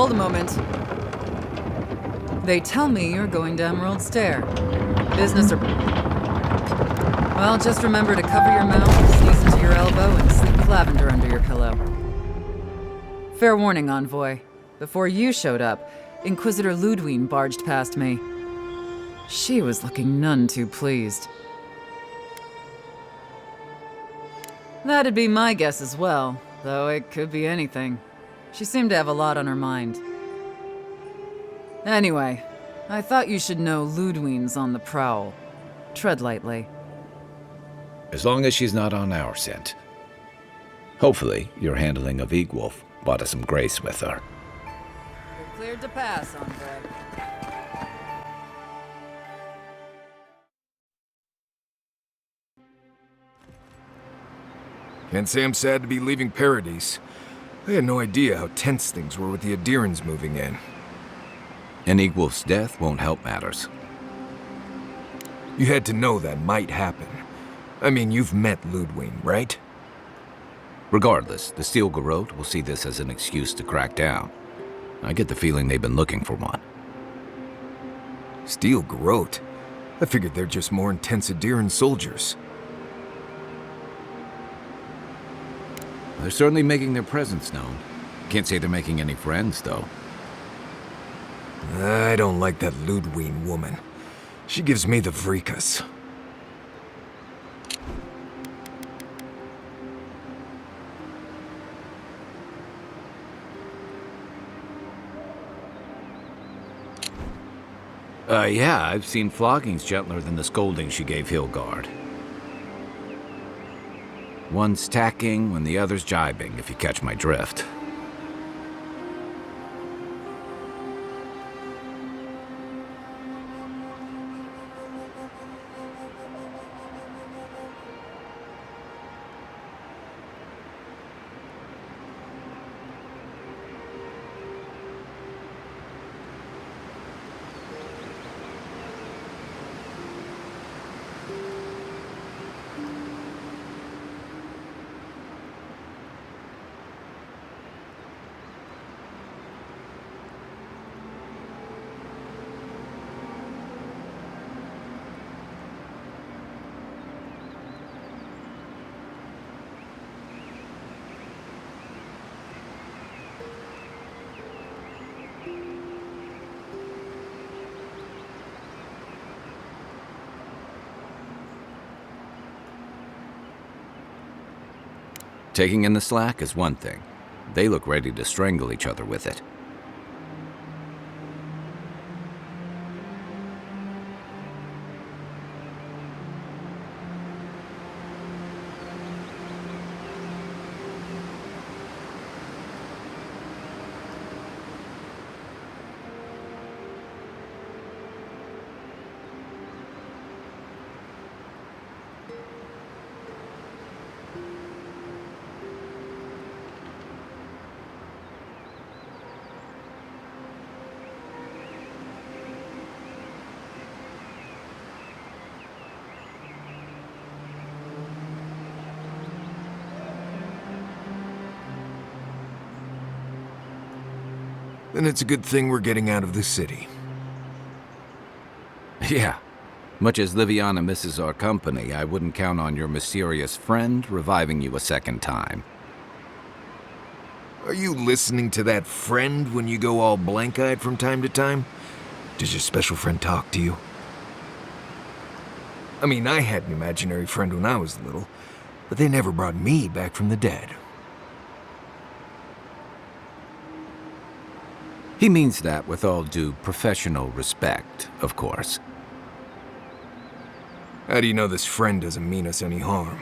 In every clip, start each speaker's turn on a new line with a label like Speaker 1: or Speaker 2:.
Speaker 1: Hold a moment. They tell me you're going to Emerald Stair. Business or... Well, just remember to cover your mouth, sneeze into your elbow, and sleep with lavender under your pillow. Fair warning, Envoy. Before you showed up, Inquisitor Ludwig barged past me. She was looking none too pleased. That'd be my guess as well, though it could be anything. She seemed to have a lot on her mind. Anyway, I thought you should know Ludwig's on the prowl. Tread lightly.
Speaker 2: As long as she's not on our scent. Hopefully, your handling of Egwolf brought us some grace with her.
Speaker 1: You're cleared to pass, Envoy.
Speaker 3: Can't say I'm sad to be leaving Paradise. I had no idea how tense things were with the Adirans moving in.
Speaker 2: And Egwolf's death won't help matters.
Speaker 3: You had to know that might happen. I mean, you've met Ludwig, right?
Speaker 2: Regardless, the Steel Garrote will see this as an excuse to crack down. I get the feeling they've been looking for one.
Speaker 3: Steel Garrote? I figured they're just more intense Adiran soldiers.
Speaker 2: They're certainly making their presence known. Can't say they're making any friends, though.
Speaker 3: I don't like that Ludwig woman. She gives me the vrikas.
Speaker 2: Yeah, I've seen floggings gentler than the scolding she gave Hilgard. One's tacking when the other's jibing, if you catch my drift. Taking in the slack is one thing. They look ready to strangle each other with it.
Speaker 3: Then it's a good thing we're getting out of the city.
Speaker 2: Yeah. Much as Liviana misses our company, I wouldn't count on your mysterious friend reviving you a second time.
Speaker 3: Are you listening to that friend when you go all blank-eyed from time to time? Does your special friend talk to you? I mean, I had an imaginary friend when I was little, but they never brought me back from the dead.
Speaker 2: He means that with all due professional respect, of course.
Speaker 3: How do you know this friend doesn't mean us any harm?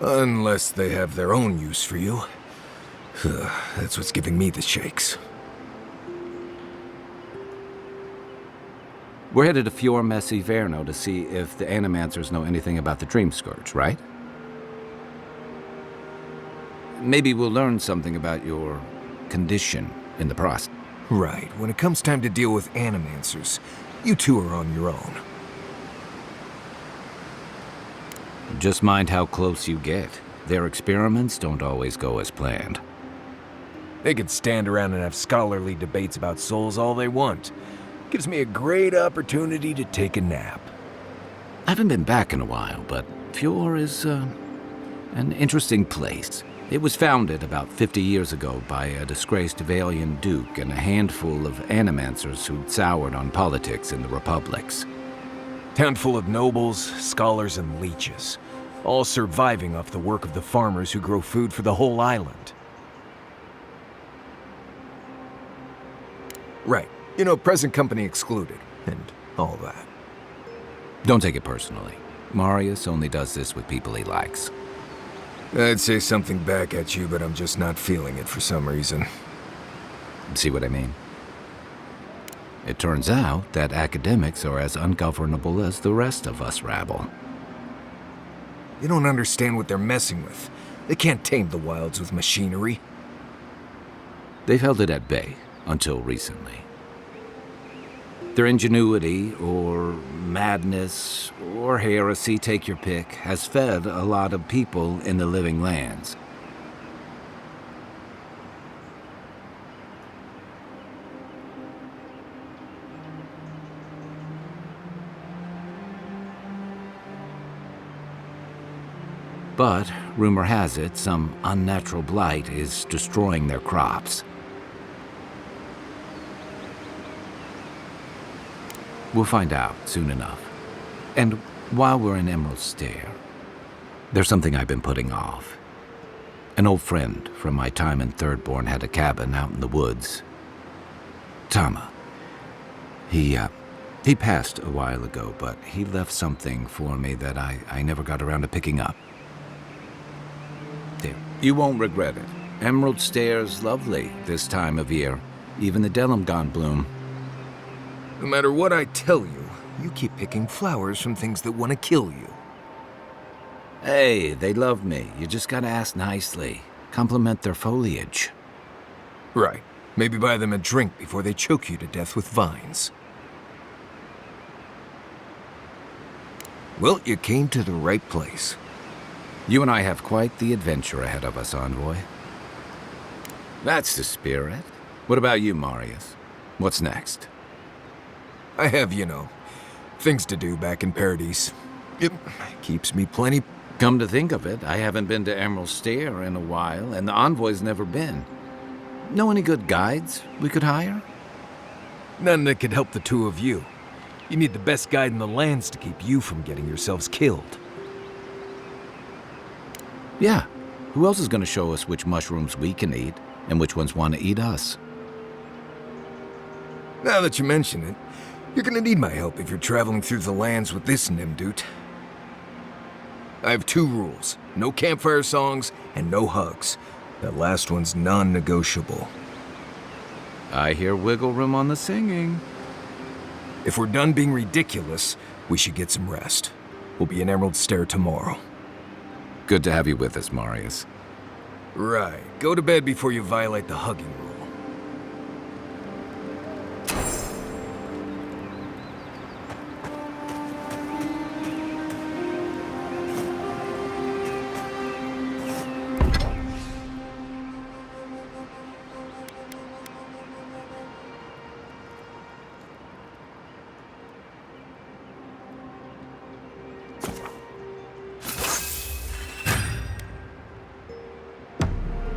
Speaker 3: Unless they have their own use for you. That's what's giving me the shakes.
Speaker 2: We're headed to Fior Messi Verno to see if the Animancers know anything about the Dream Scourge, right? Maybe we'll learn something about your condition in the process.
Speaker 3: Right. When it comes time to deal with Animancers, you two are on your own.
Speaker 2: Just mind how close you get. their experiments don't always go as planned.
Speaker 3: They could stand around and have scholarly debates about souls all they want. Gives me a great opportunity to take a nap.
Speaker 2: I haven't been back in a while, but Fjord is an interesting place. It was founded about 50 years ago by a disgraced Valian duke and a handful of animancers who'd soured on politics in the republics.
Speaker 3: Town full of nobles, scholars, and leeches, all surviving off the work of the farmers who grow food for the whole island. Right. You know, present company excluded, and all that.
Speaker 2: Don't take it personally. Marius only does this with people he likes.
Speaker 3: I'd say something back at you, but I'm just not feeling it for some reason.
Speaker 2: See what I mean? It turns out that academics are as ungovernable as the rest of us rabble.
Speaker 3: You don't understand what they're messing with. They can't tame the wilds with machinery.
Speaker 2: They've held it at bay until recently. Their ingenuity, or madness, or heresy, take your pick, has fed a lot of people in the living lands. But, rumor has it, some unnatural blight is destroying their crops. We'll find out soon enough. And while we're in Emerald Stair, there's something I've been putting off. An old friend from my time in Thirdborn had a cabin out in the woods. Tama. He passed a while ago, but he left something for me that I never got around to picking up. There. You won't regret it. Emerald Stair's lovely this time of year. Even the Delimgon bloom.
Speaker 3: No matter what I tell you, you keep picking flowers from things that want to kill you.
Speaker 2: Hey, they love me. You just gotta ask nicely. Compliment their foliage.
Speaker 3: Right. Maybe buy them a drink before they choke you to death with vines. Well, you came to the right place.
Speaker 2: You and I have quite the adventure ahead of us, Envoy. That's the spirit. What about you, Marius? What's next?
Speaker 3: I have, you know, things to do back in Paradise. It keeps me plenty.
Speaker 2: Come to think of it, I haven't been to Emerald Stair in a while, and the Envoy's never been. Know any good guides we could hire?
Speaker 3: None that could help the two of you. You need the best guide in the lands to keep you from getting yourselves killed.
Speaker 2: Yeah. Who else is going to show us which mushrooms we can eat, and which ones want to eat us?
Speaker 3: Now that you mention it, you're gonna need my help if you're traveling through the lands with this Nimdut. I have 2 rules. No campfire songs, and no hugs. That last one's non-negotiable.
Speaker 2: I hear wiggle room on the singing.
Speaker 3: If we're done being ridiculous, we should get some rest. We'll be in Emerald Stair tomorrow.
Speaker 2: Good to have you with us, Marius.
Speaker 3: Right. Go to bed before you violate the hugging rule.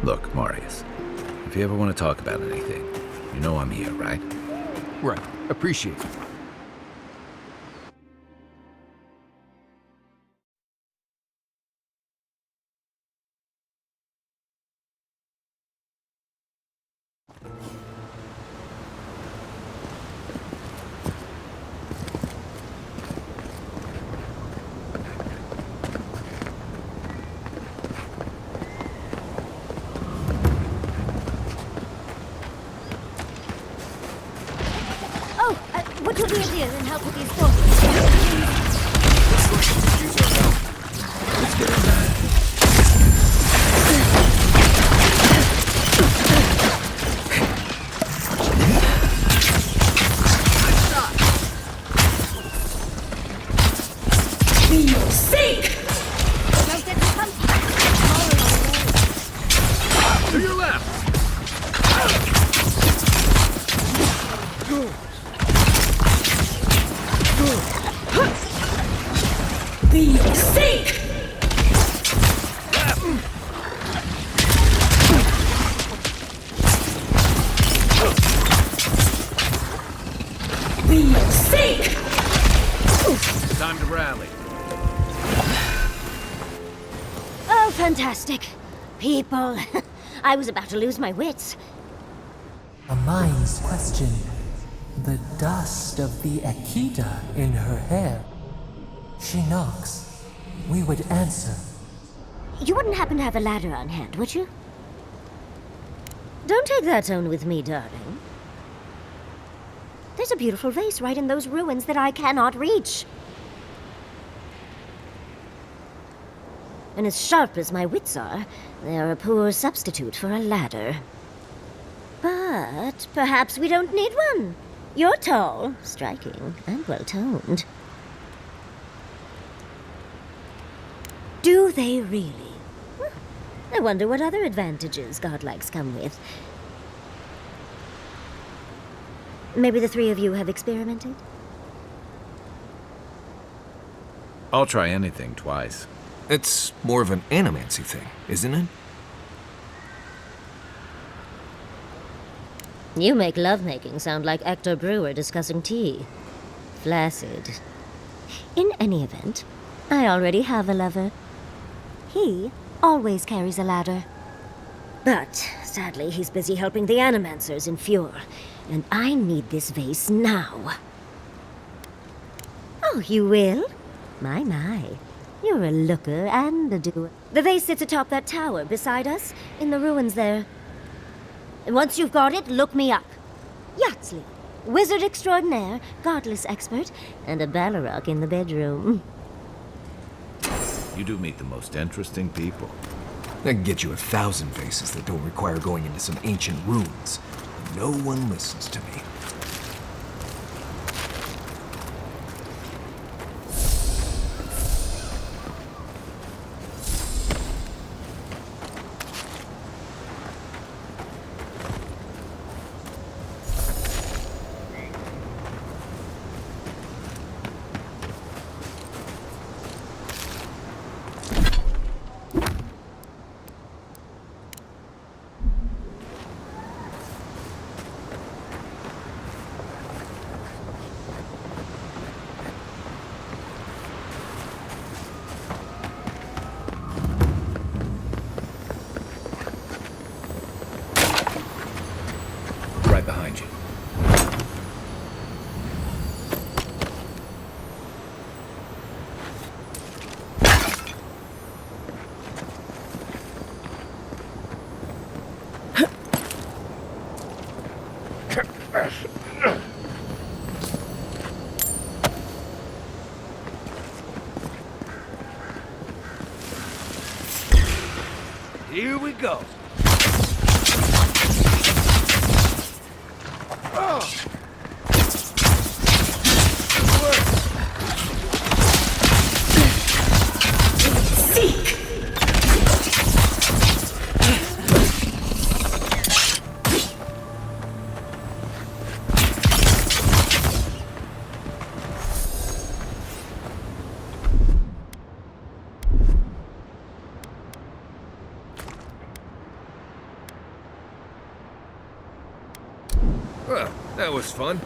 Speaker 2: Look, Marius, if you ever want to talk about anything, you know I'm here, right?
Speaker 3: Right. Appreciate it.
Speaker 4: What will be a deal and help with these forces?
Speaker 3: Use our help. Let's get it done.
Speaker 4: We will sink! Don't get the punch.
Speaker 2: Time to rally.
Speaker 4: Oh, fantastic. People. I was about to lose my wits.
Speaker 5: A mind's question. The dust of the Akita in her hair. She knocks. We would answer.
Speaker 4: You wouldn't happen to have a ladder on hand, would you? Don't take that tone with me, darling. There's a beautiful vase right in those ruins that I cannot reach. And as sharp as my wits are, they are a poor substitute for a ladder. But perhaps we don't need one. You're tall, striking, and well-toned. Do they really? I wonder what other advantages godlikes come with. Maybe the three of you have experimented?
Speaker 2: I'll try anything twice.
Speaker 3: It's more of an animancy thing, isn't it?
Speaker 4: You make lovemaking sound like Hector Brewer discussing tea. Flaccid. In any event, I already have a lover. He always carries a ladder. But, sadly, he's busy helping the Animancers in Fjord, and I need this vase now. Oh, you will? My. You're a looker and a doer. The vase sits atop that tower beside us, in the ruins there. And once you've got it, look me up. Yatsley, wizard extraordinaire, godless expert, and a Balrog in the bedroom.
Speaker 2: You do meet the most interesting people.
Speaker 3: I can get you 1,000 vases that don't require going into some ancient ruins. No one listens to me. Right behind you. Here we go. Well, that was fun.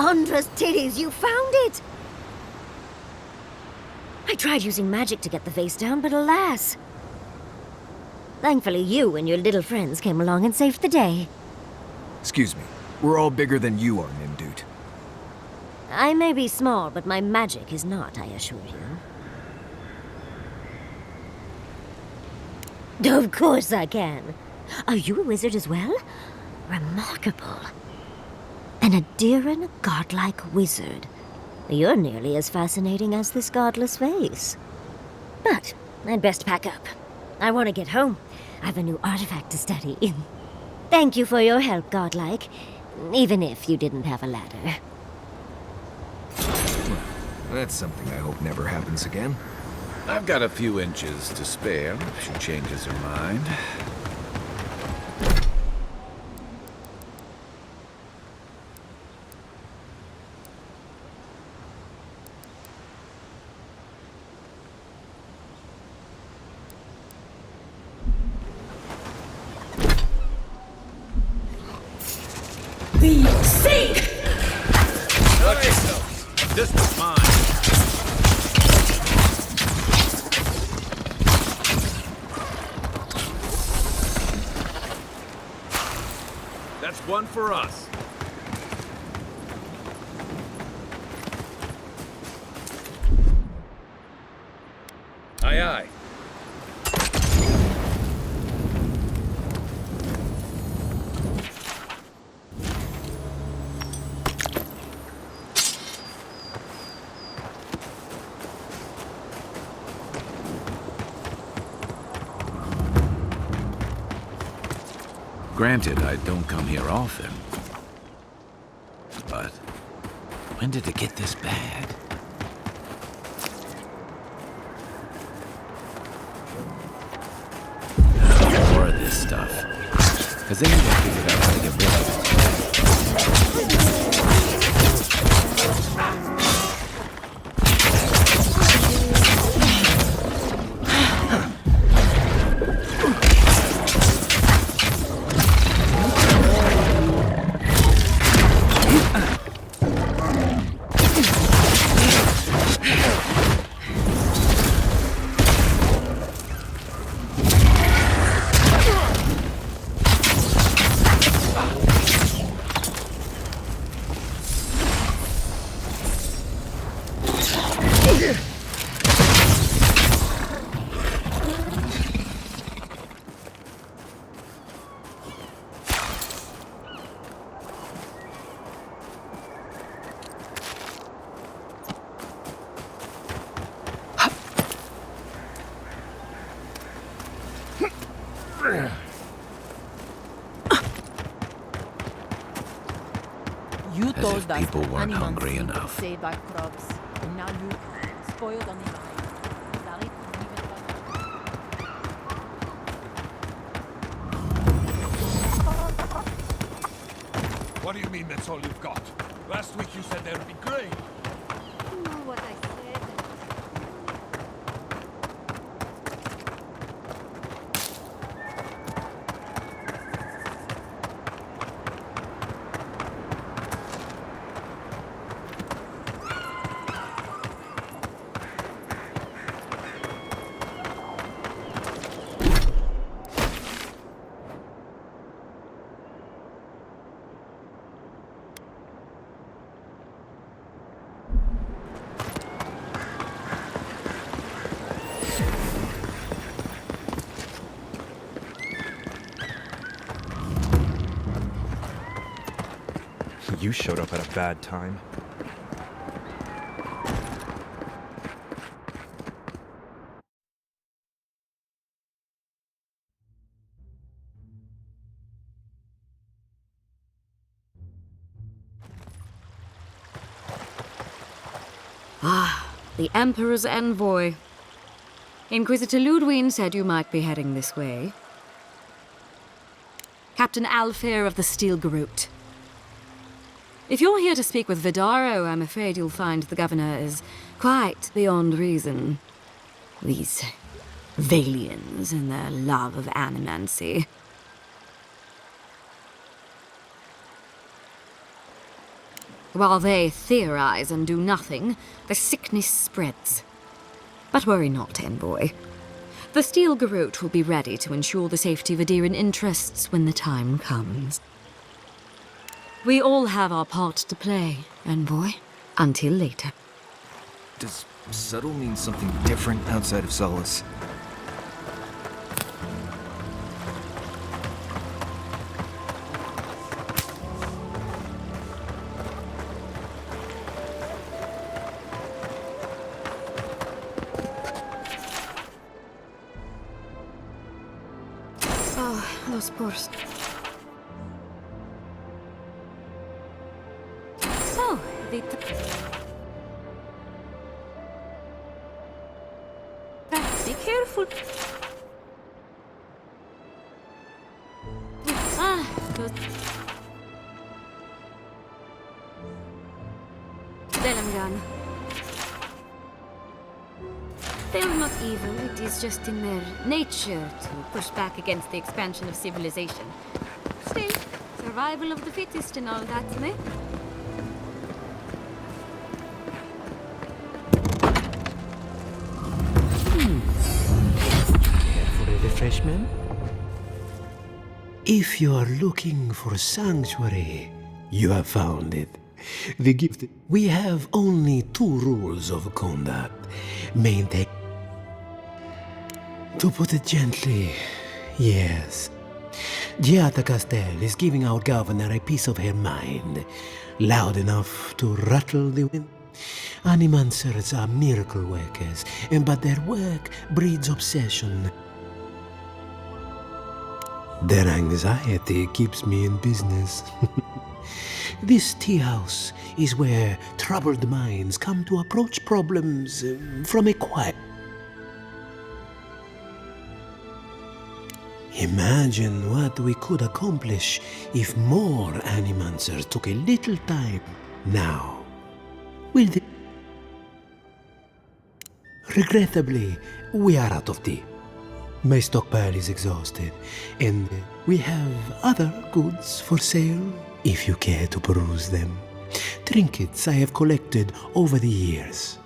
Speaker 4: Andra's titties, you found it! I tried using magic to get the vase down, but alas. Thankfully, you and your little friends came along and saved the day.
Speaker 3: Excuse me. We're all bigger than you are, Nimdude.
Speaker 4: I may be small, but my magic is not, I assure you. Of course I can. Are you a wizard as well? Remarkable. An Adiran godlike wizard. You're nearly as fascinating as this godless vase. But I'd best pack up. I want to get home. I've a new artifact to study. Thank you for your help, godlike. Even if you didn't have a ladder.
Speaker 3: That's something I hope never happens again.
Speaker 2: I've got a few inches to spare if she changes her mind. This was mine. That's one for us. Aye, aye. Granted, I don't come here often. But when did it get this bad? More of this stuff. Has anyone figured out how to get rid of it?
Speaker 6: You
Speaker 2: As
Speaker 6: told
Speaker 2: if
Speaker 6: us
Speaker 2: people weren't
Speaker 6: animals
Speaker 2: hungry
Speaker 6: seem
Speaker 2: enough.
Speaker 6: to save our crops, and now you spoiled on the vine. Sorry,
Speaker 7: What do you mean that's all you've got? Last week you said there'd be grain.
Speaker 4: You know what I said.
Speaker 8: You showed up at a bad time.
Speaker 9: The Emperor's envoy. Inquisitor Ludwine said you might be heading this way. Captain Alfair of the Steel Garrote. If you're here to speak with Vidaro, I'm afraid you'll find the governor is quite beyond reason. These Valians and their love of animancy. While they theorize and do nothing, the sickness spreads. But worry not, envoy. The Steel Garrote will be ready to ensure the safety of Adiran interests when the time comes. We all have our part to play, envoy. Until later.
Speaker 3: Does subtle mean something different outside of Solace?
Speaker 9: Los poors. Oh, the... Be careful. Those... Delangan. They are not evil, it is just in their nature to push back against the expansion of civilization. Still, survival of the fittest and all that, eh?
Speaker 10: For a refreshment? If you are looking for sanctuary, you have found it. The gift. We have only 2 rules of conduct. Maintain. To put it gently, yes. Giata Castel is giving our governor a piece of her mind, loud enough to rattle the wind. Animancers are miracle workers, but their work breeds obsession. Their anxiety keeps me in business. This tea house is where troubled minds come to approach problems from a quiet. Imagine what we could accomplish if more Animancers took a little time now. Will they? Regrettably, we are out of tea. My stockpile is exhausted, and we have other goods for sale if you care to peruse them. Trinkets I have collected over the years.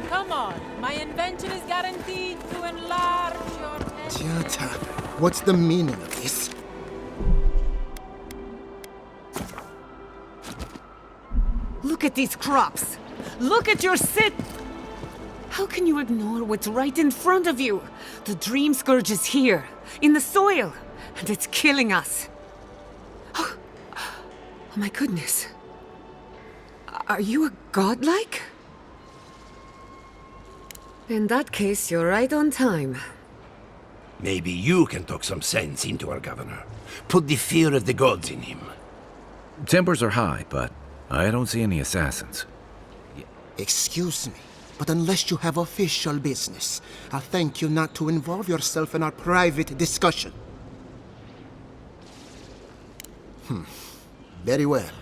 Speaker 6: Come on. My invention is guaranteed to enlarge your head.
Speaker 8: Jata, what's the meaning of this?
Speaker 11: Look at these crops. Look at your sit. How can you ignore what's right in front of you? The dream scourge is here, in the soil, and it's killing us. Oh my goodness. Are you a godlike? In that case, you're right on time.
Speaker 12: Maybe you can talk some sense into our governor. Put the fear of the gods in him.
Speaker 2: Tempers are high, but I don't see any assassins.
Speaker 8: Excuse me, but unless you have official business, I'll thank you not to involve yourself in our private discussion. Very well.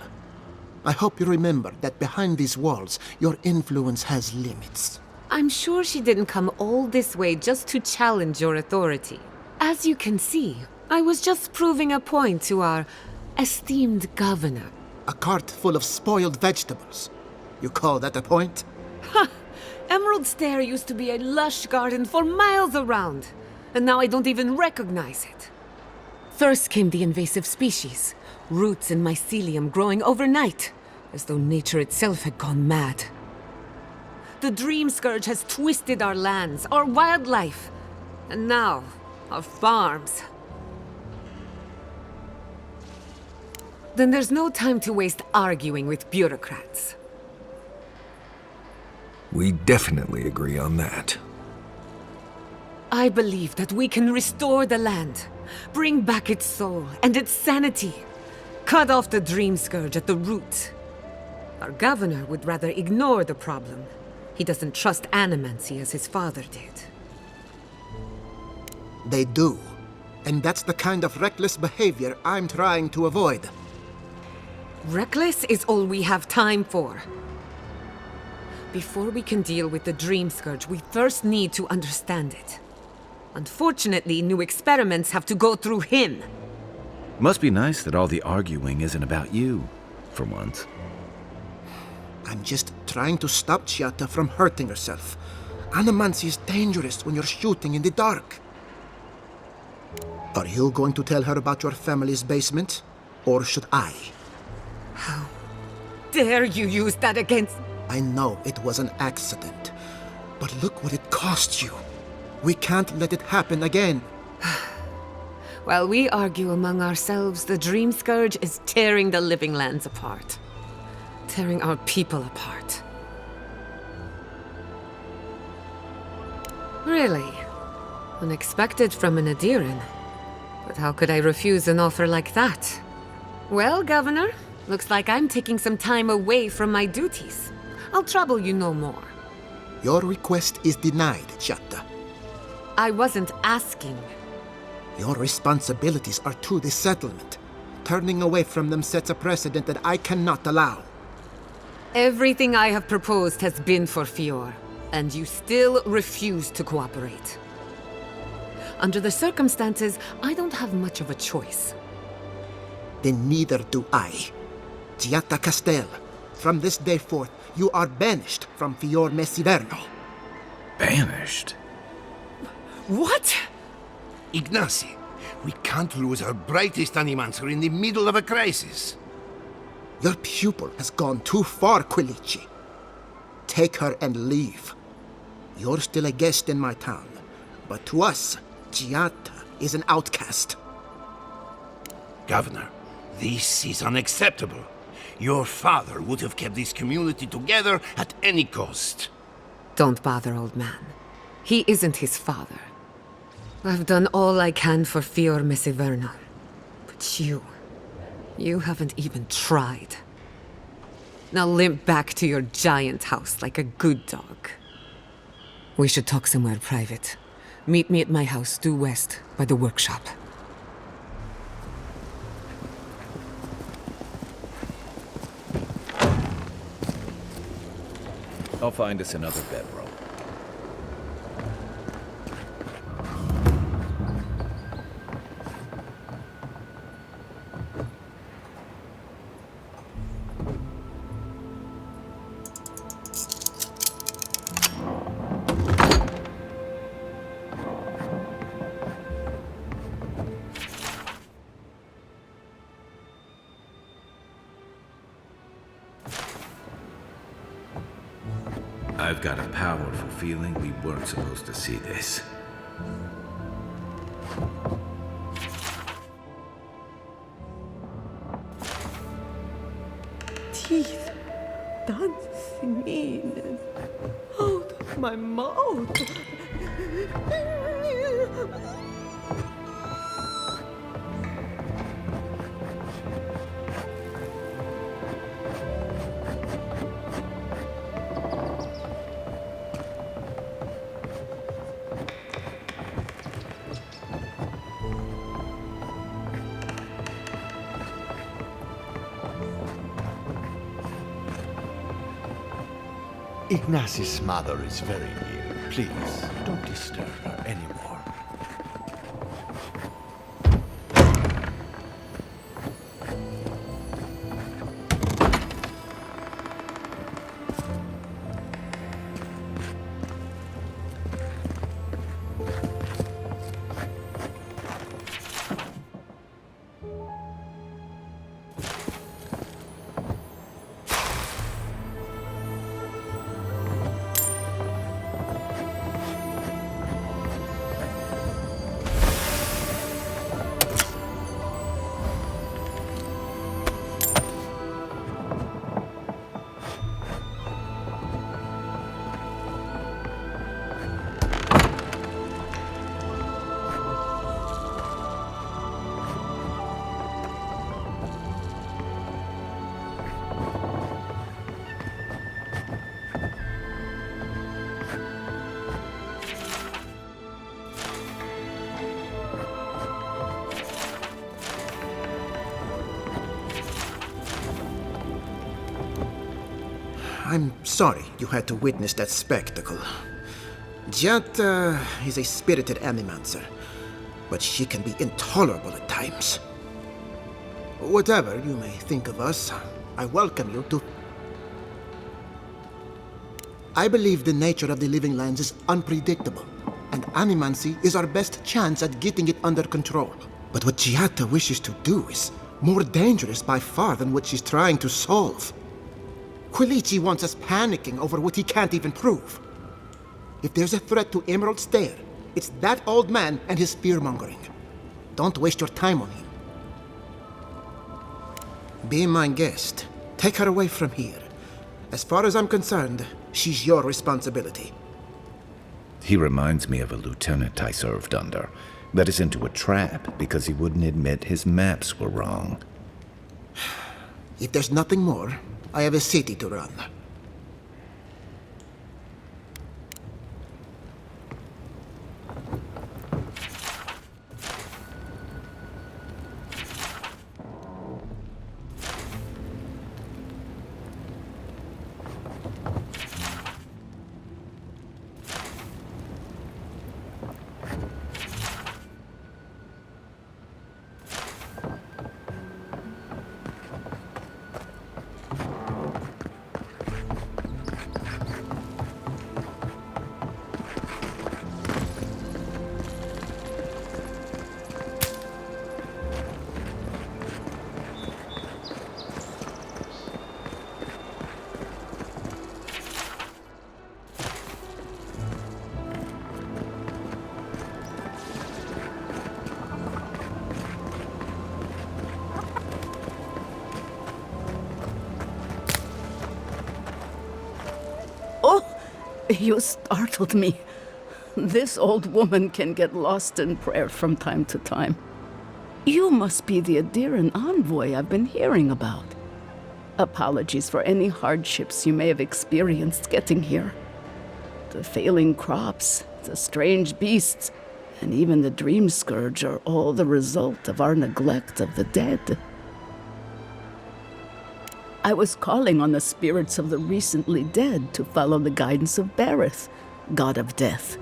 Speaker 8: I hope you remember that behind these walls, your influence has limits.
Speaker 11: I'm sure she didn't come all this way just to challenge your authority. As you can see, I was just proving a point to our esteemed governor.
Speaker 8: A cart full of spoiled vegetables. You call that a point?
Speaker 11: Ha! Emerald Stair used to be a lush garden for miles around, and now I don't even recognize it. First came the invasive species, roots and mycelium growing overnight, as though nature itself had gone mad. The Dream Scourge has twisted our lands, our wildlife, and now, our farms. Then there's no time to waste arguing with bureaucrats.
Speaker 3: We definitely agree on that.
Speaker 11: I believe that we can restore the land, bring back its soul and its sanity, cut off the Dream Scourge at the root. Our governor would rather ignore the problem. He doesn't trust animancy as his father did.
Speaker 8: They do. And that's the kind of reckless behavior I'm trying to avoid.
Speaker 11: Reckless is all we have time for. Before we can deal with the Dream Scourge, we first need to understand it. Unfortunately, new experiments have to go through him.
Speaker 2: Must be nice that all the arguing isn't about you, for once.
Speaker 8: I'm just trying to stop Chiata from hurting herself. Animancy is dangerous when you're shooting in the dark. Are you going to tell her about your family's basement? Or should I?
Speaker 11: How dare you use that against...
Speaker 8: I know it was an accident, but look what it cost you. We can't let it happen again.
Speaker 11: While we argue among ourselves, the Dream Scourge is tearing the living lands apart. Tearing our people apart. Really? Unexpected from an Adiran. But how could I refuse an offer like that? Well, Governor, looks like I'm taking some time away from my duties. I'll trouble you no more.
Speaker 8: Your request is denied, Chiata.
Speaker 11: I wasn't asking.
Speaker 8: Your responsibilities are to the settlement. Turning away from them sets a precedent that I cannot allow.
Speaker 11: Everything I have proposed has been for Fior, and you still refuse to cooperate. Under the circumstances, I don't have much of a choice.
Speaker 8: Then neither do I. Giatta Castel, from this day forth, you are banished from Fior Messiverno.
Speaker 2: Banished?
Speaker 11: What?
Speaker 12: Ignacy, we can't lose our brightest animancer in the middle of a crisis.
Speaker 8: Your pupil has gone too far, Quilici. Take her and leave. You're still a guest in my town, but to us, Giatta is an outcast.
Speaker 12: Governor, this is unacceptable. Your father would have kept this community together at any cost.
Speaker 11: Don't bother, old man. He isn't his father. I've done all I can for Fior Messiverno. But you haven't even tried. Now limp back to your giant house like a good dog. We should talk somewhere private. Meet me at my house due west by the workshop.
Speaker 2: I'll find us another bedroom. I've got a powerful feeling we weren't supposed to see this.
Speaker 11: Teeth dancing in and out of my mouth.
Speaker 13: Ignacy's mother is very near. Please, don't disturb her anymore.
Speaker 8: I'm sorry you had to witness that spectacle. Giatta is a spirited animancer, but she can be intolerable at times. Whatever you may think of us, I welcome you to... I believe the nature of the living lands is unpredictable, and animancy is our best chance at getting it under control. But what Giatta wishes to do is more dangerous by far than what she's trying to solve. Quilici wants us panicking over what he can't even prove. If there's a threat to Emerald Stair, it's that old man and his fear-mongering. Don't waste your time on him. Be my guest. Take her away from here. As far as I'm concerned, she's your responsibility.
Speaker 2: He reminds me of a lieutenant I served under. Led us into a trap because he wouldn't admit his maps were wrong.
Speaker 8: If there's nothing more, I have a city to run.
Speaker 14: You startled me. This old woman can get lost in prayer from time to time. You must be the Adiran envoy I've been hearing about. Apologies for any hardships you may have experienced getting here. The failing crops, the strange beasts, and even the dream scourge are all the result of our neglect of the dead. I was calling on the spirits of the recently dead to follow the guidance of Bareth, god of death.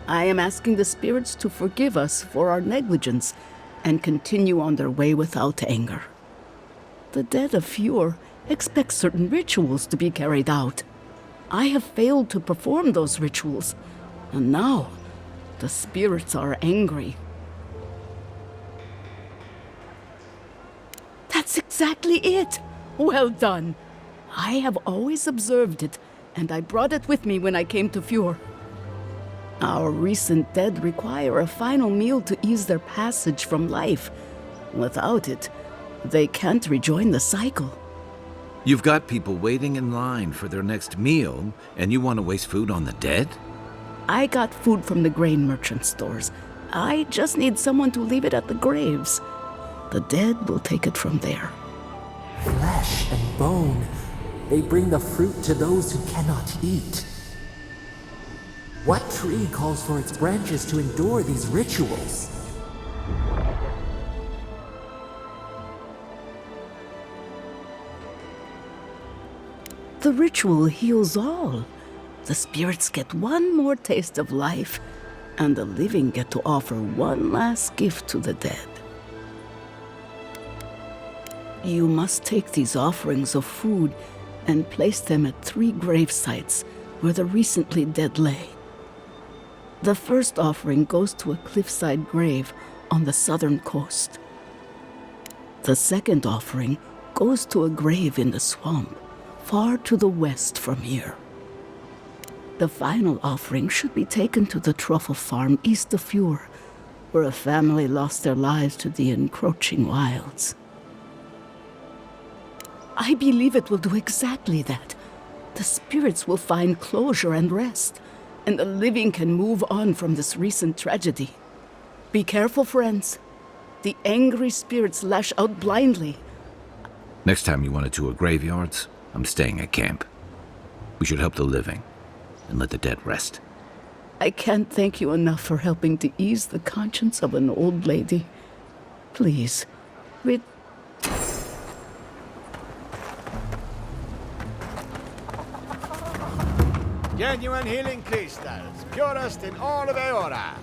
Speaker 14: I am asking the spirits to forgive us for our negligence and continue on their way without anger. The dead of Fjord expect certain rituals to be carried out. I have failed to perform those rituals, and now the spirits are angry. That's exactly it! Well done! I have always observed it, and I brought it with me when I came to Fjord. Our recent dead require a final meal to ease their passage from life. Without it, they can't rejoin the cycle.
Speaker 2: You've got people waiting in line for their next meal, and you want to waste food on the dead?
Speaker 14: I got food from the grain merchant stores. I just need someone to leave it at the graves. The dead will take it from there.
Speaker 5: Flesh and bone, they bring the fruit to those who cannot eat. What tree calls for its branches to endure these rituals?
Speaker 14: The ritual heals all. The spirits get one more taste of life, and the living get to offer one last gift to the dead. You must take these offerings of food and place them at 3 grave sites where the recently dead lay. The first offering goes to a cliffside grave on the southern coast. The second offering goes to a grave in the swamp, far to the west from here. The final offering should be taken to the truffle farm east of Fjord, where a family lost their lives to the encroaching wilds. I believe it will do exactly that. The spirits will find closure and rest, and the living can move on from this recent tragedy. Be careful, friends. The angry spirits lash out blindly.
Speaker 2: Next time you want to tour graveyards, I'm staying at camp. We should help the living and let the dead rest.
Speaker 14: I can't thank you enough for helping to ease the conscience of an old lady. Please,
Speaker 13: Genuine healing crystals, purest in all of Eora.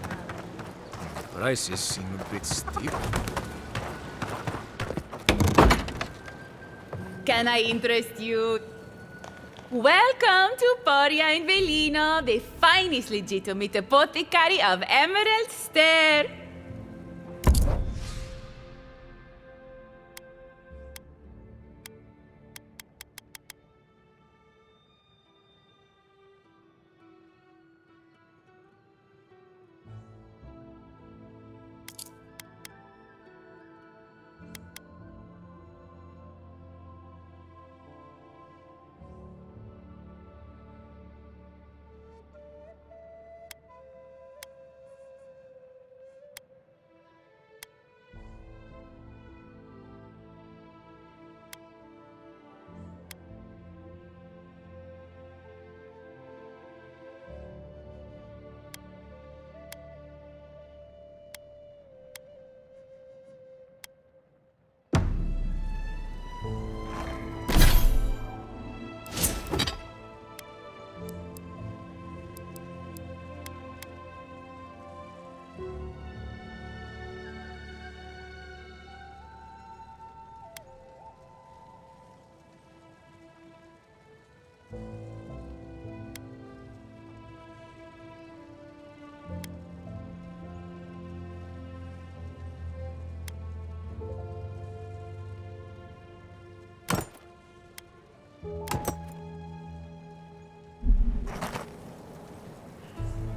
Speaker 3: Prices seem a bit steep.
Speaker 15: Can I interest you? Welcome to Poria in Velino, the finest legitimate apothecary of Emerald Stair.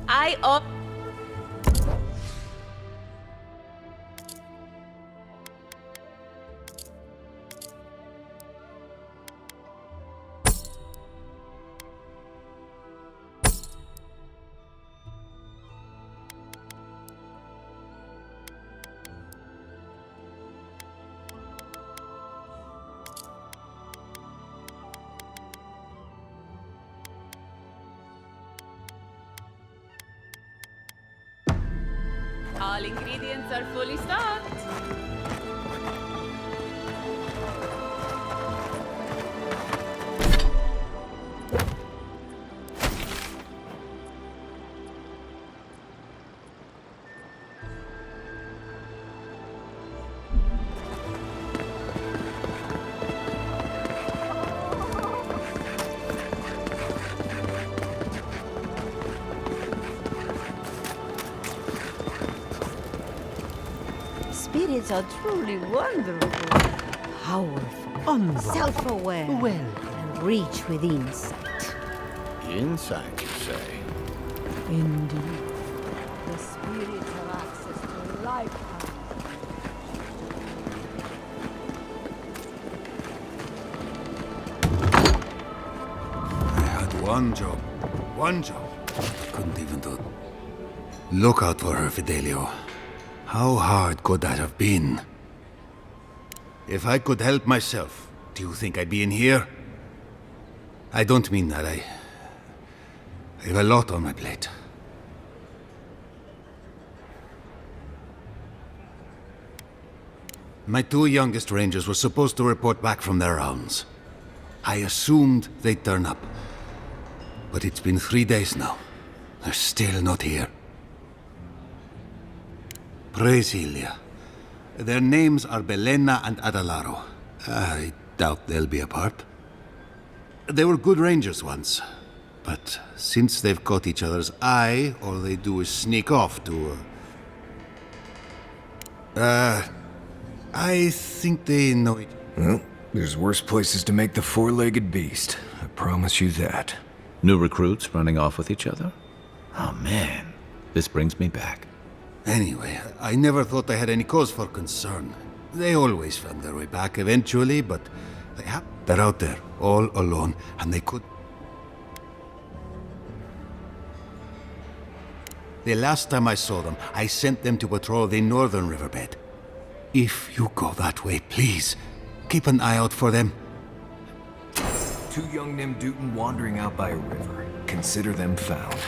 Speaker 15: I owe. All ingredients are fully stocked.
Speaker 16: Spirits are truly wonderful, powerful, self-aware, and reach with insight.
Speaker 13: Insight, you say?
Speaker 16: Indeed. The spirits have access to life.
Speaker 17: I had one job. One job. Couldn't even do it. Look out for her, Fidelio. How hard could that have been? If I could help myself, do you think I'd be in here? I don't mean that. I have a lot on my plate. My two youngest rangers were supposed to report back from their rounds. I assumed they'd turn up. But it's been 3 days now. They're still not here. Praise Ilia. Their names are Belena and Adalaro. I doubt they'll be apart. They were good rangers once, but since they've caught each other's eye, all they do is sneak off to... I think they know it.
Speaker 3: Well, there's worse places to make the four-legged beast. I promise you that.
Speaker 2: New recruits running off with each other? Oh man, this brings me back.
Speaker 17: Anyway, I never thought I had any cause for concern. They always found their way back eventually, but they're out there, all alone, and they could... The last time I saw them, I sent them to patrol the northern riverbed. If you go that way, please, keep an eye out for them.
Speaker 3: Two young Nimdutin wandering out by a river. Consider them found.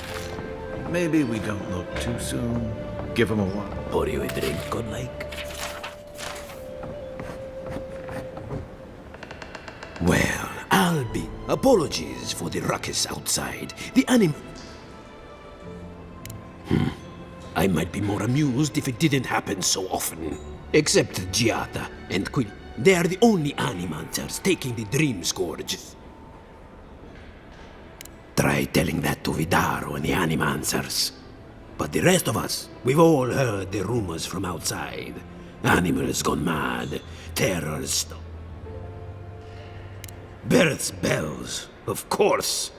Speaker 2: Maybe we don't look too soon. Give them a while.
Speaker 10: Pour you a drink, good like? Well, I'll be. Apologies for the ruckus outside. The animal... I might be more amused if it didn't happen so often. Except Giata and Quinn. They are the only animancers taking the Dream Scourge. Try telling that to Vidaro and the animancers. But the rest of us, we've all heard the rumors from outside. Animals gone mad, terror stuff. Births bells, of course.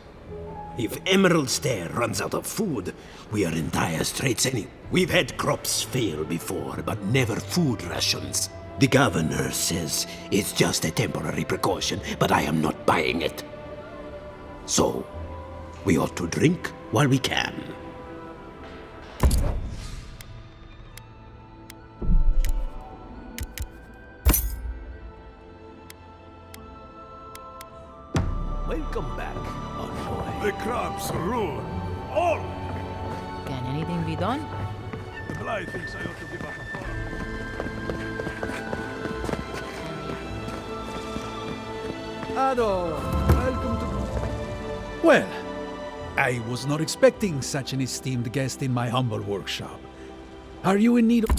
Speaker 10: If Emerald Stair runs out of food, we are in dire straits anyway. We've had crops fail before, but never food rations. The governor says it's just a temporary precaution, but I am not buying it. So, we ought to drink while we can. Welcome back, envoy.
Speaker 7: The crabs rule. All!
Speaker 6: Can anything be done?
Speaker 7: The Blythe thinks I ought to give up a farm.
Speaker 18: Ado, welcome to... Well, I was not expecting such an esteemed guest in my humble workshop. Are you in need of...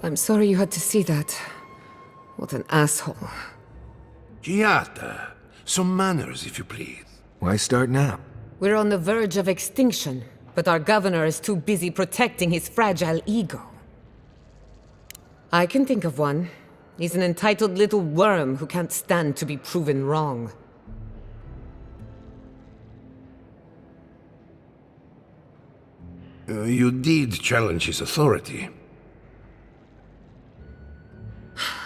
Speaker 11: I'm sorry you had to see that. What an asshole.
Speaker 12: Giata, some manners, if you please.
Speaker 3: Why start now?
Speaker 11: We're on the verge of extinction. but our governor is too busy protecting his fragile ego. I can think of one. He's an entitled little worm who can't stand to be proven wrong.
Speaker 12: You did challenge his authority.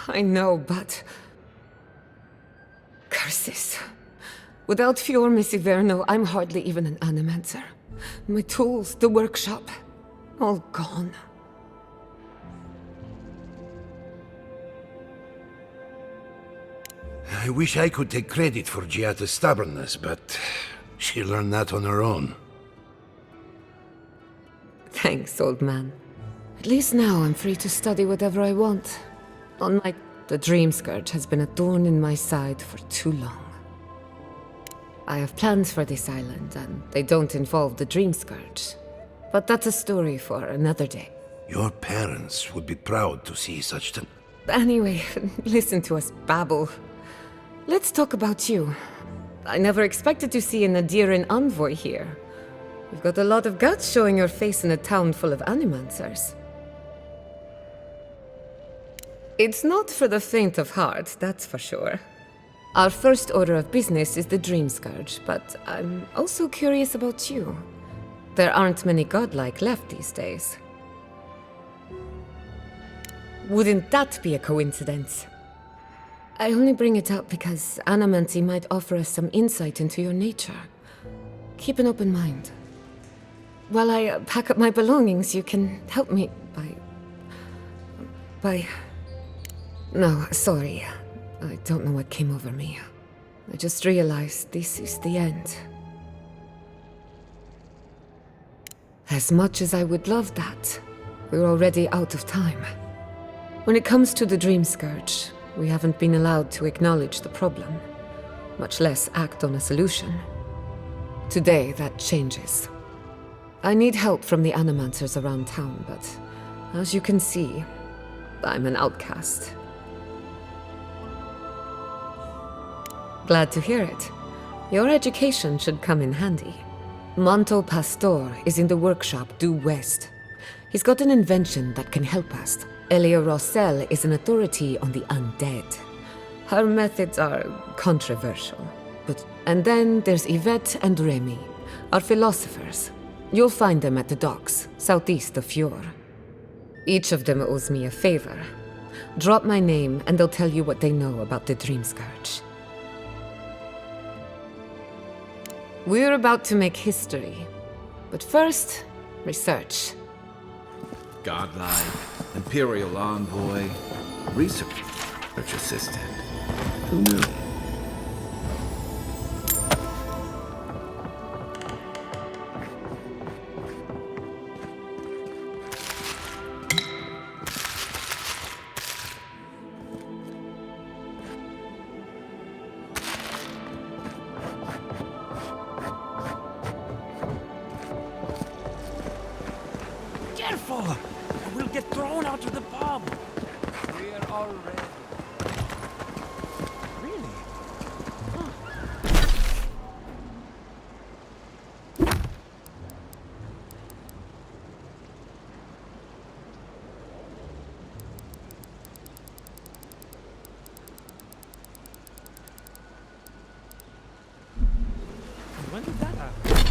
Speaker 11: I know, but... Curses. Without Fior Messiverno, I'm hardly even an animancer. My tools, the workshop, all gone.
Speaker 12: I wish I could take credit for Giata's stubbornness, but she learned that on her own.
Speaker 11: Thanks, old man. At least now I'm free to study whatever I want. Unlike the Dream Scourge has been a thorn in my side for too long. I have plans for this island, and they don't involve the Dream Scourge. But that's a story for another day.
Speaker 12: Your parents would be proud to see such thing.
Speaker 11: Anyway, listen to us babble. Let's talk about you. I never expected to see an Adiran envoy here. You've got a lot of guts showing your face in a town full of animancers. It's not for the faint of heart, that's for sure. Our first order of business is the Dream Scourge, but I'm also curious about you. There aren't many godlike left these days. Wouldn't that be a coincidence? I only bring it up because Animancy might offer us some insight into your nature. Keep an open mind. While I pack up my belongings, you can help me by... No, sorry. I don't know what came over me. I just realized this is the end. As much as I would love that, we're already out of time. When it comes to the Dream Scourge, we haven't been allowed to acknowledge the problem, much less act on a solution. Today, that changes. I need help from the animancers around town, but as you can see, I'm an outcast. Glad to hear it. Your education should come in handy. Manto Pastor is in the workshop due west. He's got an invention that can help us. Elia Rossell is an authority on the undead. Her methods are controversial. And then there's Yvette and Remy, our philosophers. You'll find them at the docks, southeast of Fjord. Each of them owes me a favor. Drop my name and they'll tell you what they know about the Dream Scourge. We're about to make history. But first, research.
Speaker 2: Godlike, Imperial Envoy, Research Assistant. Who knew?
Speaker 19: Careful! We'll get thrown out of the pub! We're all ready. Really? When did that happen?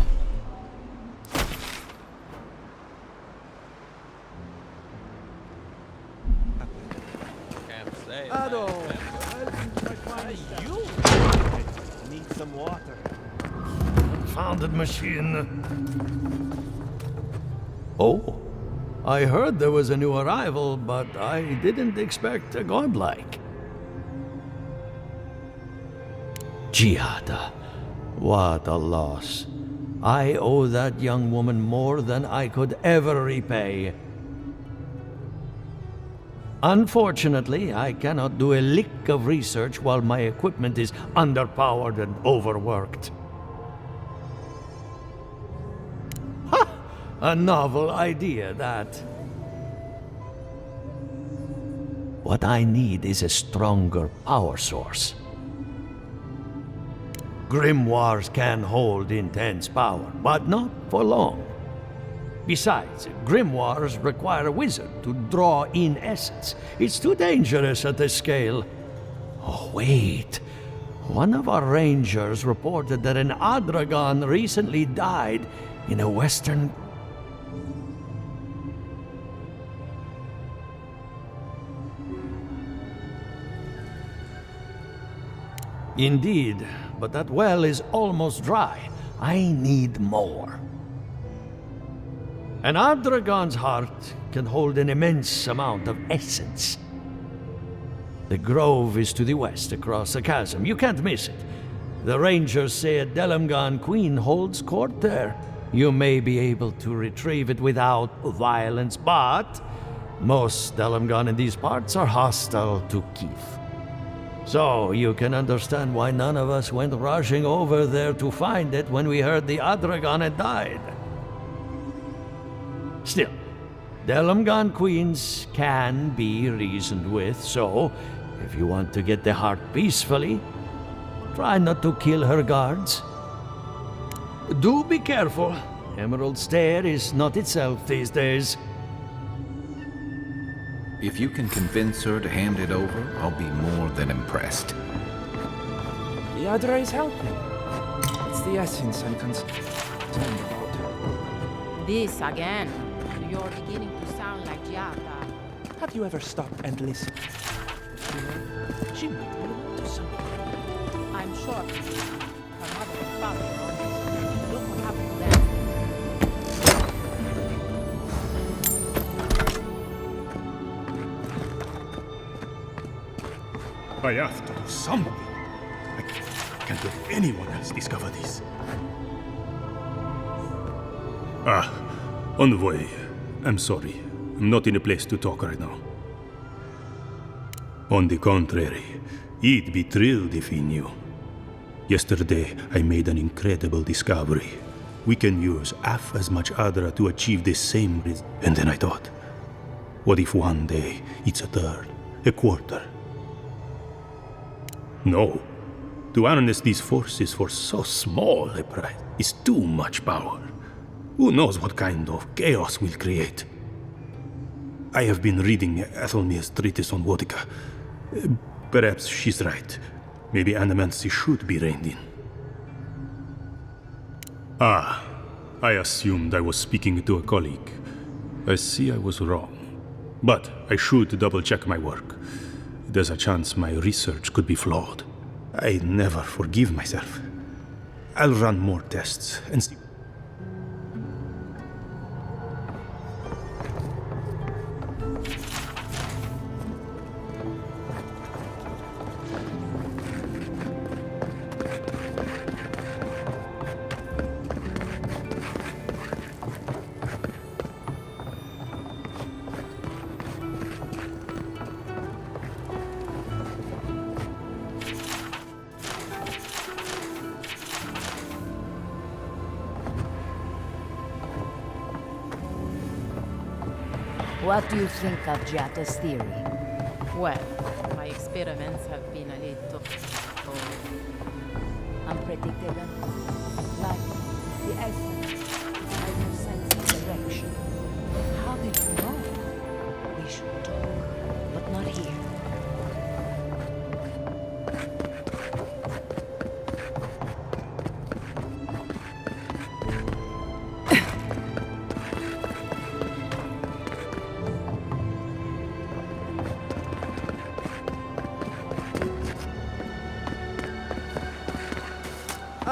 Speaker 13: Ado, you need some water.
Speaker 19: Confounded machine.
Speaker 13: Oh, I heard there was a new arrival, but I didn't expect a godlike. Giada, what a loss. I owe that young woman more than I could ever repay. Unfortunately, I cannot do a lick of research while my equipment is underpowered and overworked. Ha! A novel idea, that. What I need is a stronger power source. Grimoires can hold intense power, but not for long. Besides, grimoires require a wizard to draw in essence. It's too dangerous at this scale. Oh, wait. One of our rangers reported that an Adragon recently died in a western... Indeed, but that well is almost dry. I need more. An Adragon's heart can hold an immense amount of essence. The grove is to the west, across the chasm. You can't miss it. The rangers say a Delamgan queen holds court there. You may be able to retrieve it without violence, but most Delamgan in these parts are hostile to Keith. So you can understand why none of us went rushing over there to find it when we heard the Adragon had died. Still, Delamgan queens can be reasoned with, so if you want to get the heart peacefully, try not to kill her guards. Do be careful. Emerald Stair is not itself these days.
Speaker 2: If you can convince her to hand it over, I'll be more than impressed.
Speaker 19: The Adra is helping. It's the essence I'm concerned about.
Speaker 6: This again. You're beginning to sound like Giada.
Speaker 19: Have you ever stopped and listened? You know, she might be able to do something.
Speaker 6: I'm sure her mother and father are on this. Look what happened to them.
Speaker 20: I have to do something. I can't let anyone else discover this. Envoy. I'm sorry. I'm not in a place to talk right now. On the contrary, he'd be thrilled if he knew. Yesterday, I made an incredible discovery. We can use half as much Adra to achieve the same result. And then I thought, what if one day it's a third, a quarter? No. To harness these forces for so small a price is too much power. Who knows what kind of chaos we'll create? I have been reading Athelmir's treatise on Wodica. Perhaps she's right. Maybe Animancy should be reined in. I assumed I was speaking to a colleague. I see I was wrong. But I should double-check my work. There's a chance my research could be flawed. I never forgive myself. I'll run more tests and see.
Speaker 16: What do you think of Giata's theory?
Speaker 6: Well, my experiments have been a little...
Speaker 16: unpredictable. Like the essence of your sense of direction. How did you know? We should talk, but not here.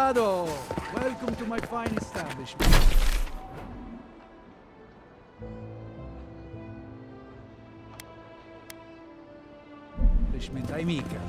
Speaker 18: Ado, welcome to my fine establishment. Amica.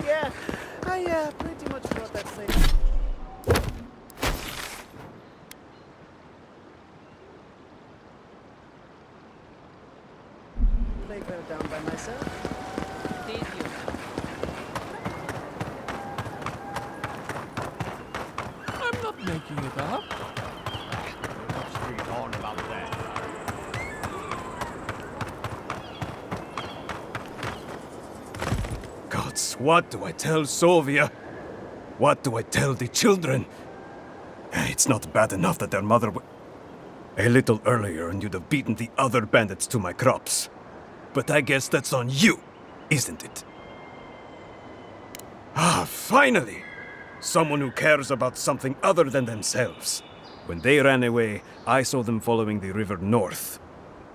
Speaker 10: Yeah, I pretty much thought that same.
Speaker 16: playground down by myself.
Speaker 6: Did you?
Speaker 19: I'm not making it up.
Speaker 12: What's going on about that?
Speaker 21: Gods, what do I tell Sovia? What do I tell the children? It's not bad enough that their mother a little earlier and you'd have beaten the other bandits to my crops. But I guess that's on you, isn't it? Ah, finally! Someone who cares about something other than themselves. When they ran away, I saw them following the river north.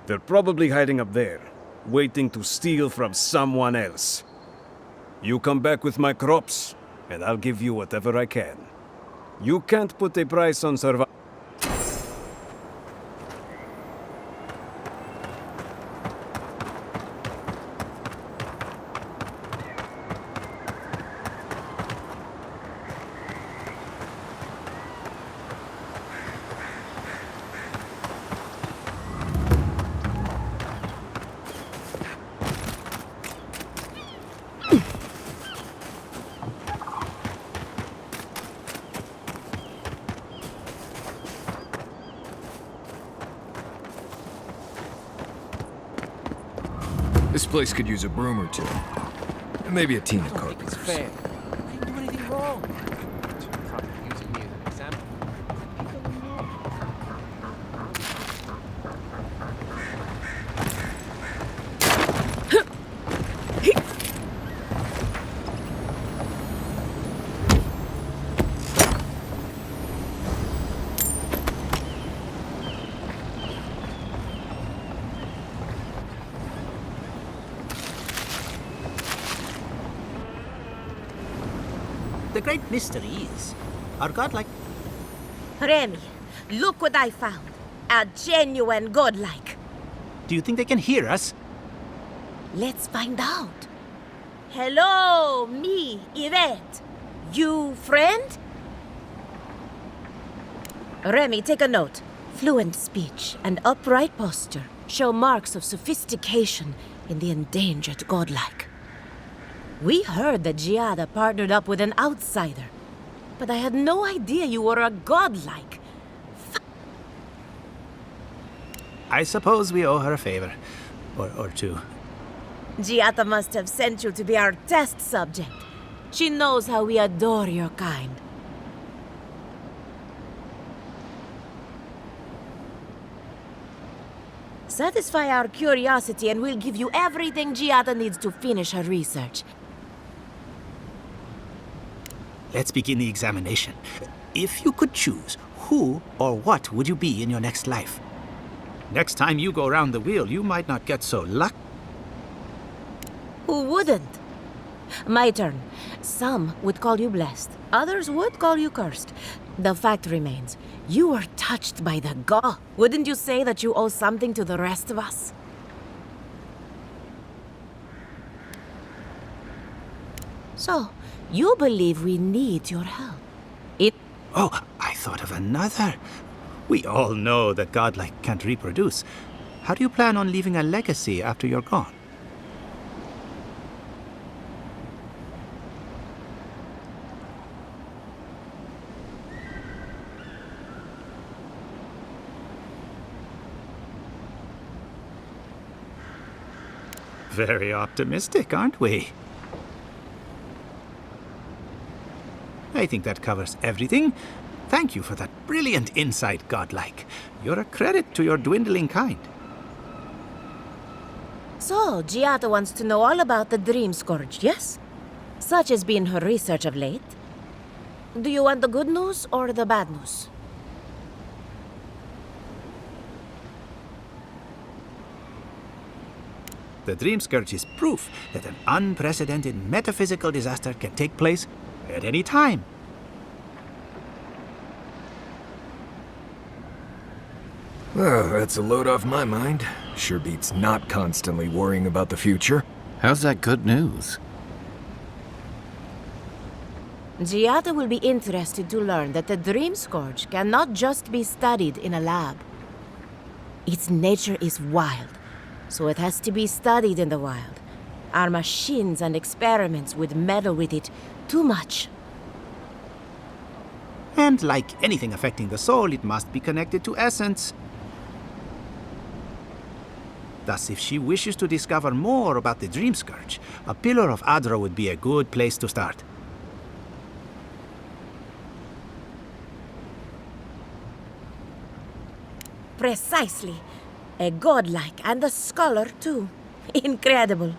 Speaker 21: They're probably hiding up there, waiting to steal from someone else. You come back with my crops, and I'll give you whatever I can. You can't put a price on survival.
Speaker 3: This place could use a broom or two. And maybe a team of carpenters.
Speaker 16: It's fair. I didn't do anything wrong. Probably using me as an example.
Speaker 22: The great mystery is, are godlike...
Speaker 23: Remy, look what I found. A genuine godlike.
Speaker 22: Do you think they can hear us?
Speaker 23: Let's find out. Hello, me, Yvette. You friend? Remy, take a note. Fluent speech and upright posture show marks of sophistication in the endangered godlike. We heard that Giada partnered up with an outsider, but I had no idea you were a godlike.
Speaker 22: I suppose we owe her a favor. Or two.
Speaker 23: Giada must have sent you to be our test subject. She knows how we adore your kind. Satisfy our curiosity and we'll give you everything Giada needs to finish her research.
Speaker 22: Let's begin the examination. If you could choose, who or what would you be in your next life? Next time you go around the wheel, you might not get so lucky.
Speaker 23: Who wouldn't? My turn. Some would call you blessed. Others would call you cursed. The fact remains, you were touched by the god. Wouldn't you say that you owe something to the rest of us? So, you believe we need your help.
Speaker 22: Oh, I thought of another. We all know that godlike can't reproduce. How do you plan on leaving a legacy after you're gone? Very optimistic, aren't we? I think that covers everything. Thank you for that brilliant insight, godlike. You're a credit to your dwindling kind.
Speaker 23: So, Giada wants to know all about the Dream Scourge, yes? Such has been her research of late. Do you want the good news or the bad news?
Speaker 22: The Dream Scourge is proof that an unprecedented metaphysical disaster can take place at any time.
Speaker 3: Well, that's a load off my mind. Sure beats not constantly worrying about the future.
Speaker 2: How's that good news?
Speaker 23: Giada will be interested to learn that the Dream Scourge cannot just be studied in a lab. Its nature is wild, so it has to be studied in the wild. Our machines and experiments would meddle with it too much.
Speaker 22: And like anything affecting the soul, it must be connected to essence. Thus, if she wishes to discover more about the Dream Scourge, a Pillar of Adra would be a good place to start.
Speaker 23: Precisely. A godlike and a scholar, too. Incredible.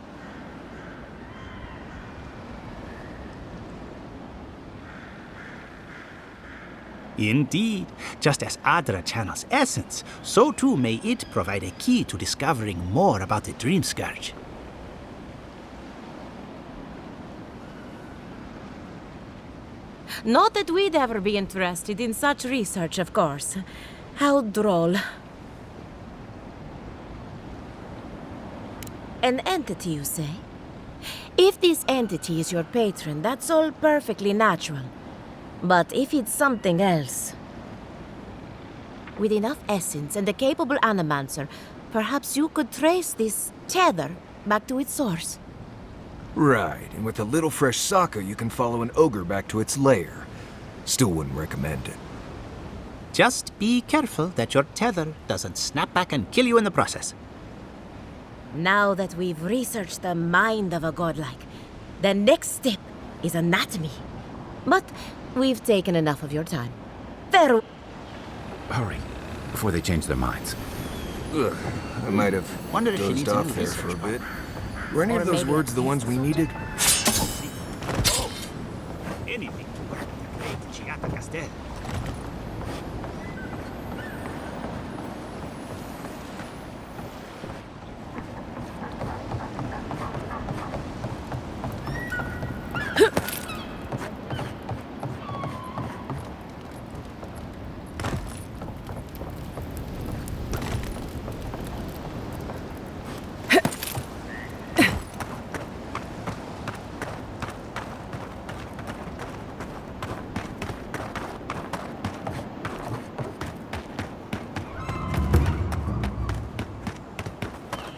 Speaker 22: Indeed, just as Adra channels essence, so too may it provide a key to discovering more about the Dream Scourge.
Speaker 23: Not that we'd ever be interested in such research, of course. How droll. An entity, you say? If this entity is your patron, that's all perfectly natural. But if it's something else... With enough essence and a capable animancer, perhaps you could trace this tether back to its source.
Speaker 3: Right, and with a little fresh sake, you can follow an ogre back to its lair. Still wouldn't recommend it.
Speaker 22: Just be careful that your tether doesn't snap back and kill you in the process.
Speaker 23: Now that we've researched the mind of a godlike, the next step is anatomy. But we've taken enough of your time. Farewell.
Speaker 2: Hurry, before they change their minds.
Speaker 3: Ugh, I might have
Speaker 22: Wonder if she needs
Speaker 3: dozed
Speaker 22: a
Speaker 3: off
Speaker 22: new
Speaker 3: there for a
Speaker 22: research
Speaker 3: bit. Were any
Speaker 23: Or
Speaker 3: of those
Speaker 23: maybe
Speaker 3: words the ones we needed?
Speaker 22: Anything to work with the great Giata Castel.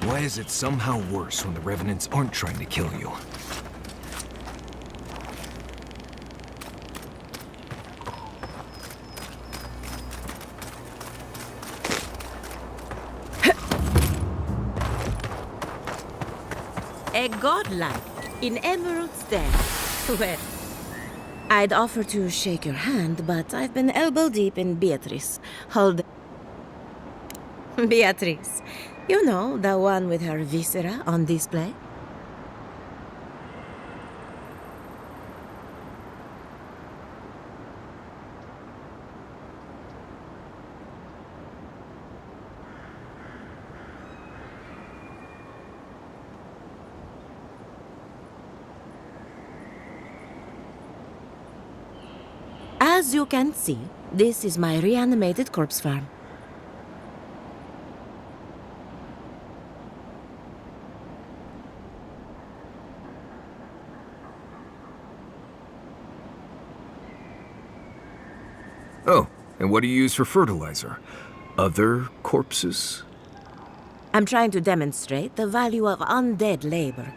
Speaker 3: Why is it somehow worse when the Revenants aren't trying to kill you?
Speaker 23: A godlike in Emerald Stair. Well, I'd offer to shake your hand, but I've been elbow deep in Beatrice. Hold. Beatrice. You know, the one with her viscera on display? As you can see, this is my reanimated corpse farm.
Speaker 3: Oh, and what do you use for fertilizer? Other corpses?
Speaker 23: I'm trying to demonstrate the value of undead labor.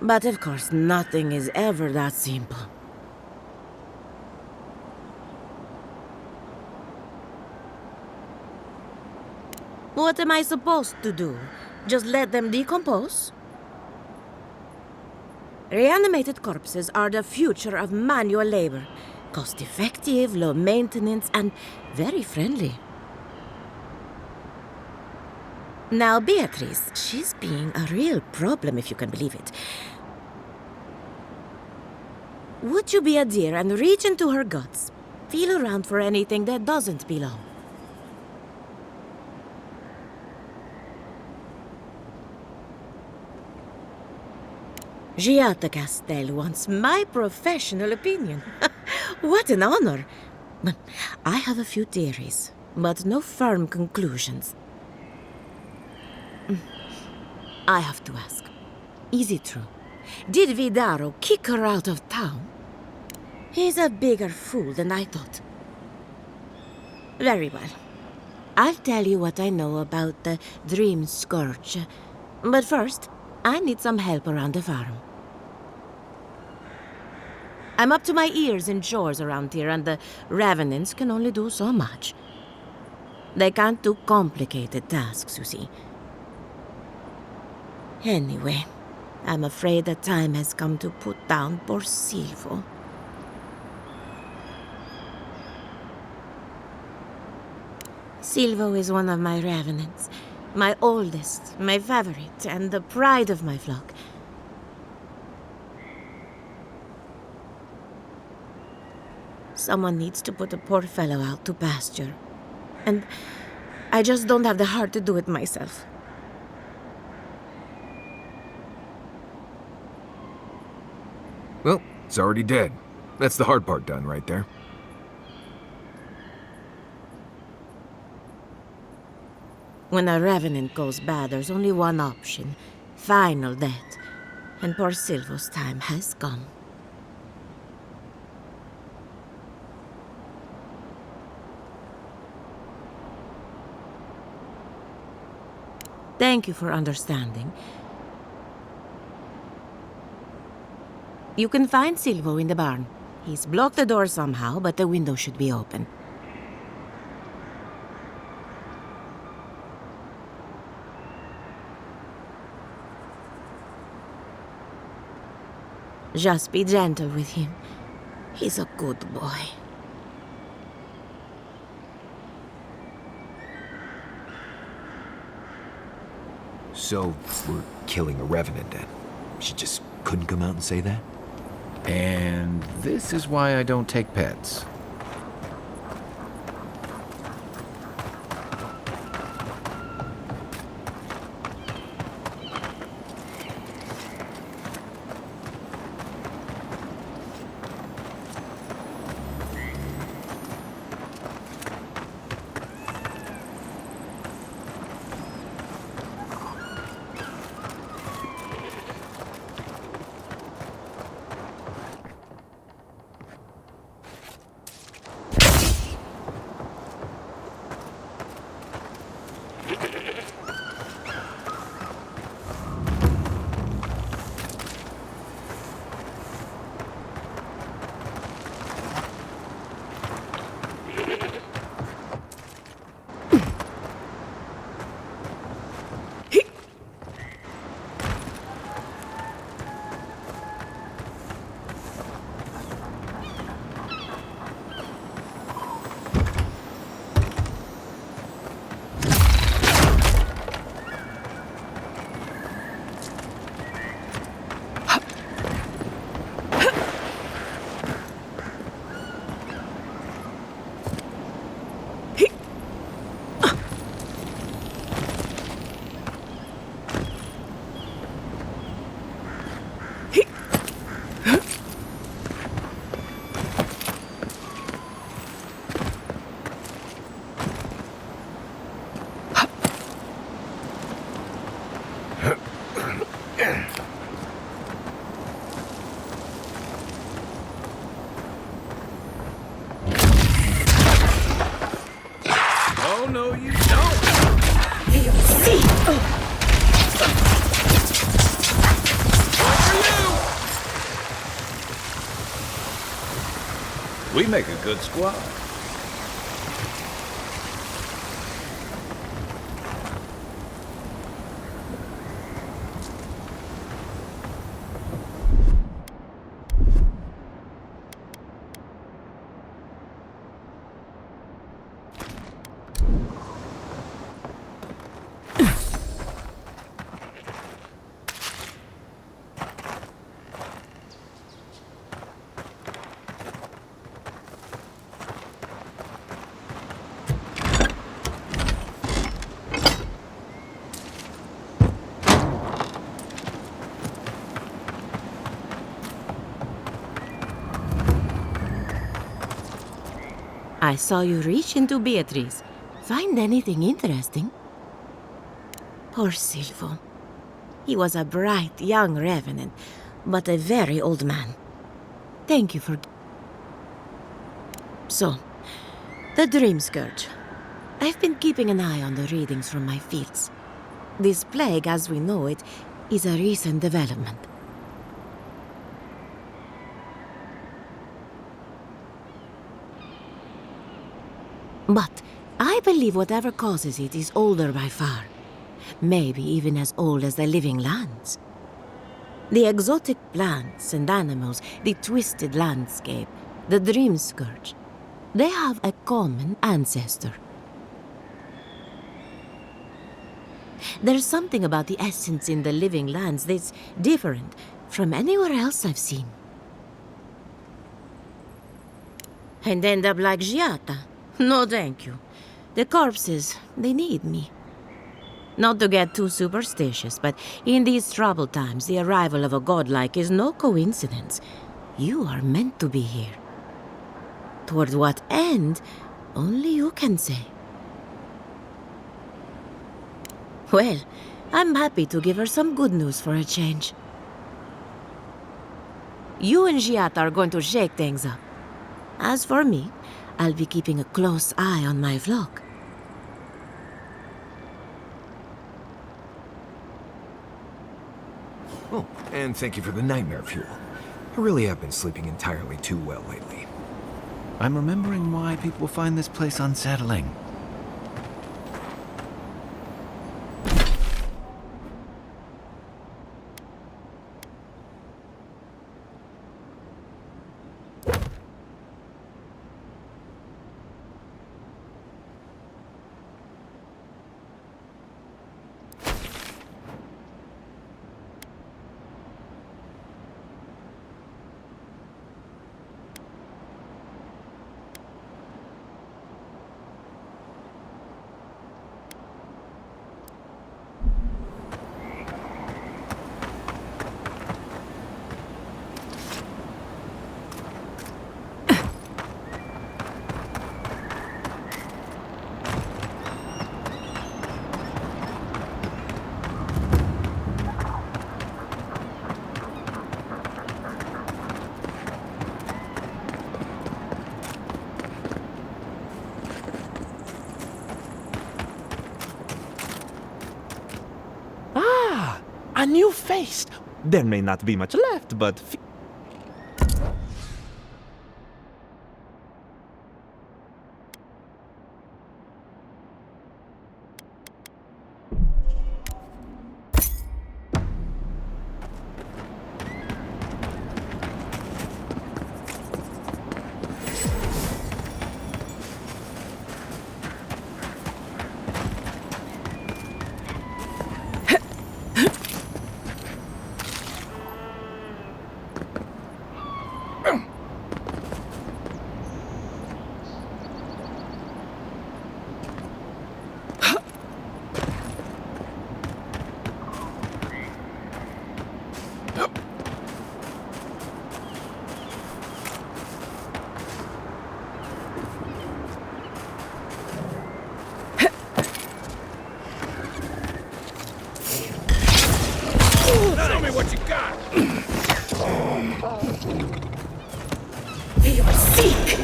Speaker 23: But of course, nothing is ever that simple. What am I supposed to do? Just let them decompose? Reanimated corpses are the future of manual labor. Cost-effective, low maintenance, and very friendly. Now, Beatrice, she's being a real problem, if you can believe it. Would you be a dear and reach into her guts? Feel around for anything that doesn't belong. Giata Castel wants my professional opinion. What an honor! I have a few theories, but no firm conclusions. I have to ask, is it true? Did Vidaro kick her out of town? He's a bigger fool than I thought. Very well. I'll tell you what I know about the Dream Scourge. But first, I need some help around the farm. I'm up to my ears in chores around here, and the Revenants can only do so much. They can't do complicated tasks, you see. Anyway, I'm afraid the time has come to put down poor Silvo. Silvo is one of my Revenants, my oldest, my favorite, and the pride of my flock. Someone needs to put the poor fellow out to pasture. And I just don't have the heart to do it myself.
Speaker 3: Well, it's already dead. That's the hard part done right there.
Speaker 23: When a Revenant goes bad, there's only one option. Final death. And poor Silvo's time has come. Thank you for understanding. You can find Silvo in the barn. He's blocked the door somehow, but the window should be open. Just be gentle with him. He's a good boy.
Speaker 3: So, we're killing a Revenant then? She just couldn't come out and say that?
Speaker 2: And this is why I don't take pets.
Speaker 3: Oh, no, you don't!
Speaker 7: We make a good squad.
Speaker 23: I saw you reach into Beatrice. Find anything interesting? Poor Silvo. He was a bright young Revenant, but a very old man. Thank you for... So, the Dream Scourge. I've been keeping an eye on the readings from my fields. This plague, as we know it, is a recent development. But I believe whatever causes it is older by far. Maybe even as old as the living lands. The exotic plants and animals, the twisted landscape, the dream scourge, they have a common ancestor. There's something about the essence in the living lands that's different from anywhere else I've seen. And end up like Giata? No, thank you. The corpses, they need me. Not to get too superstitious, but in these troubled times, the arrival of a godlike is no coincidence. You are meant to be here. Toward what end, only you can say. Well, I'm happy to give her some good news for a change. You and Giata are going to shake things up. As for me, I'll be keeping a close eye on my flock.
Speaker 3: Oh, and thank you for the nightmare fuel. I really have been sleeping entirely too well lately.
Speaker 2: I'm remembering why people find this place unsettling.
Speaker 1: A new face! There may not be much left, but...
Speaker 7: Tell me what you got!
Speaker 4: They are sick!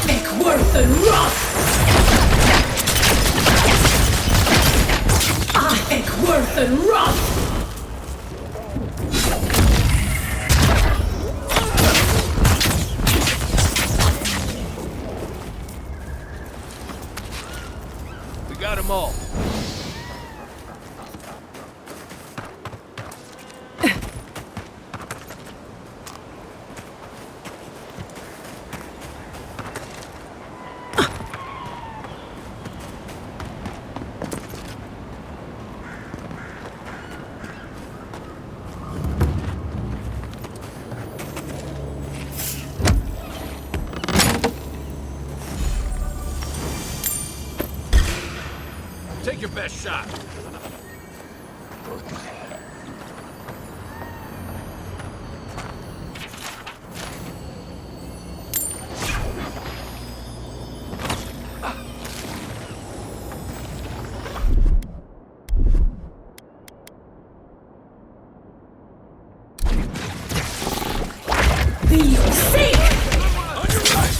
Speaker 4: Make worth and rough! Make worth and rough!
Speaker 7: We got them all. Take your best shot.
Speaker 4: Be safe!
Speaker 7: On your right!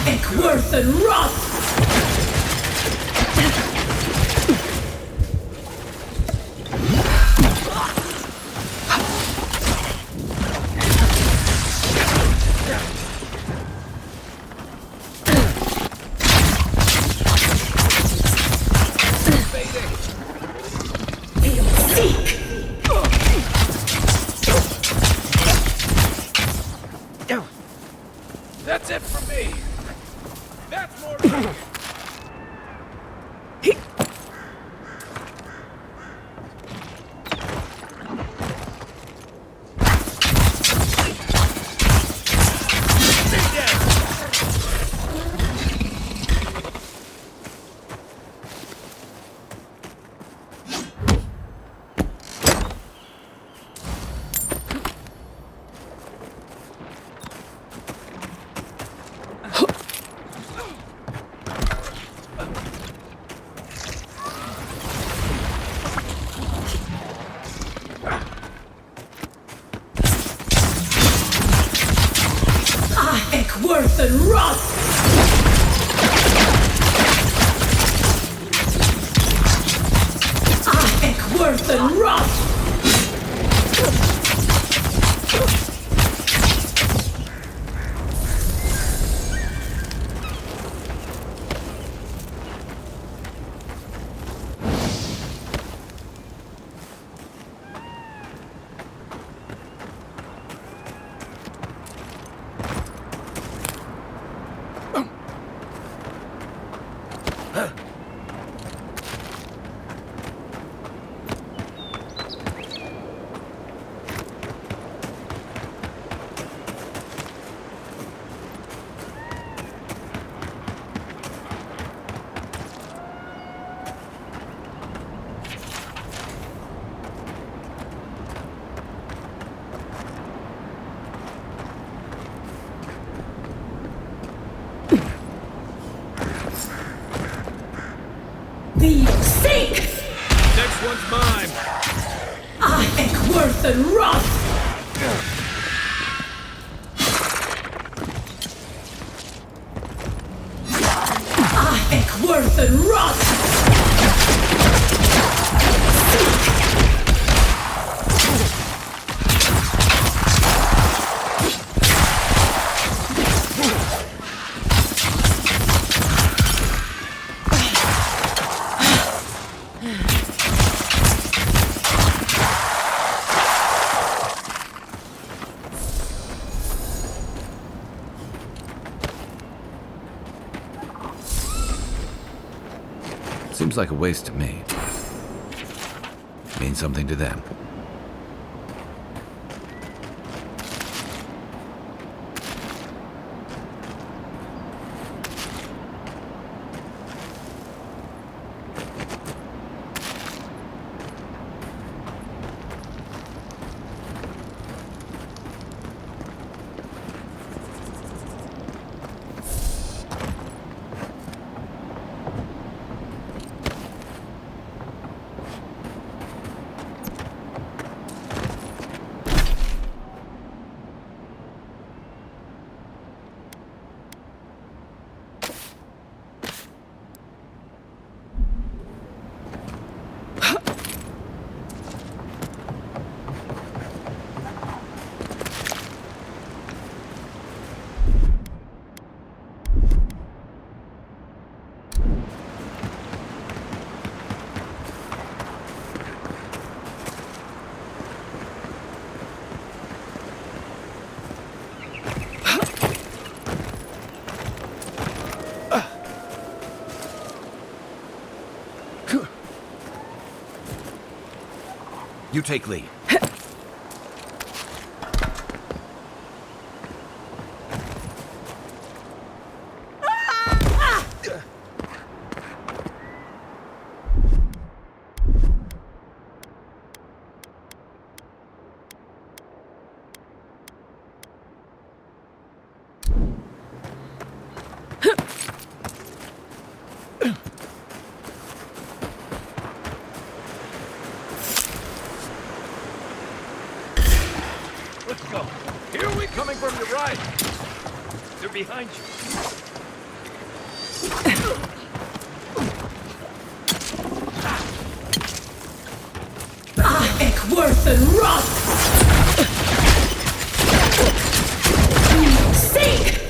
Speaker 4: Eckworth and Roth!
Speaker 19: That's it for me. That's more.
Speaker 4: Eckworth and Roth! Eckworth and Roth! Sink!
Speaker 19: Next one's mine.
Speaker 4: Eckworth and Roth! Eckworth and Roth!
Speaker 2: Seems like a waste to me. Means something to them. You take lead.
Speaker 19: Let's go. Here we coming from your right. They're behind you.
Speaker 4: Worth and rot! Sink!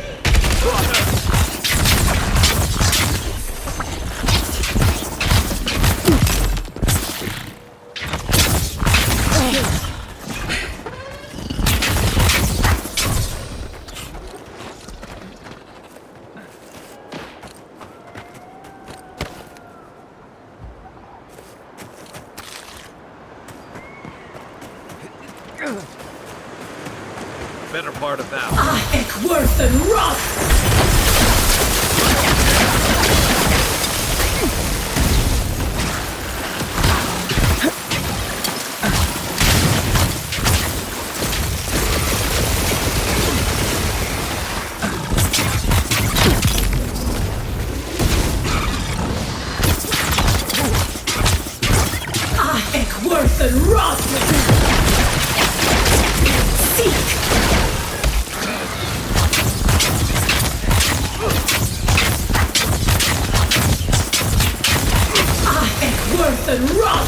Speaker 21: Better part of that.
Speaker 4: Worth and rot! Worth and rot! Seek! Worth and rot!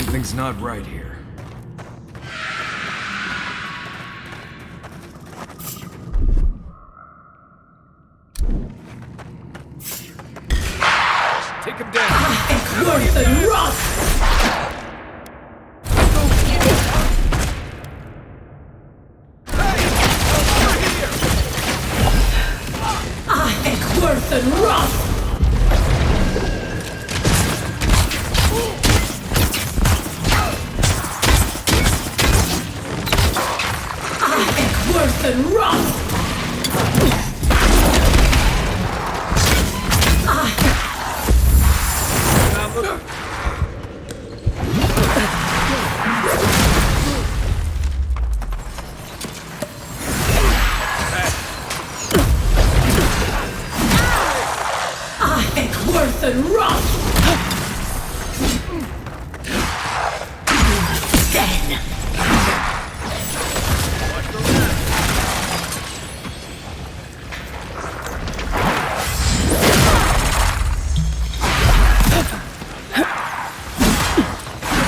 Speaker 3: Something's not right here.
Speaker 21: Take him down.
Speaker 4: Worth and rot! Worth and rot! Worth and rot! Worth and rot! Then!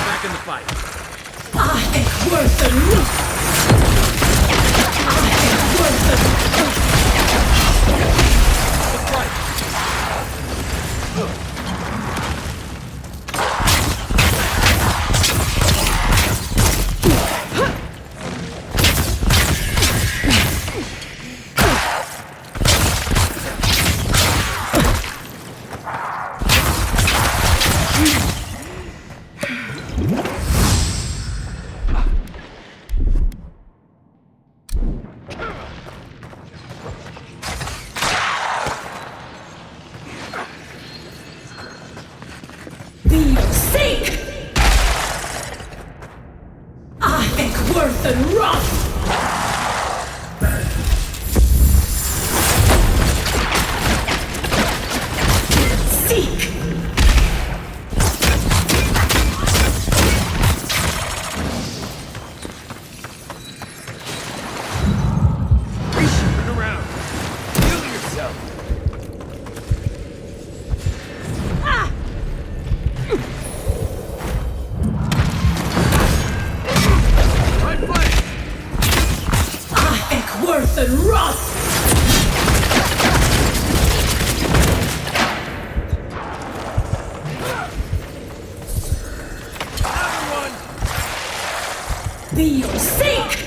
Speaker 21: Back in the fight.
Speaker 4: Worth and rot! Worth and worse than rust! Seek!
Speaker 3: Turn around. Heal yourself. Right flank.
Speaker 4: Heck worse than rust! Be your sake!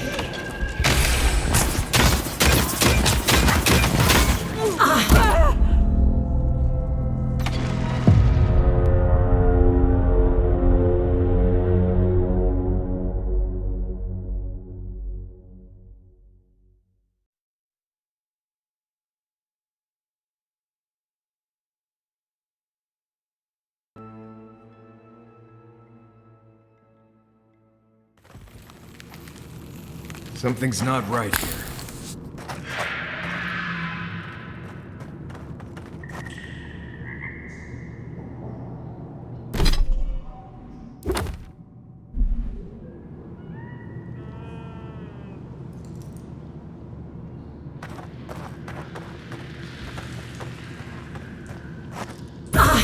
Speaker 3: Something's not right here.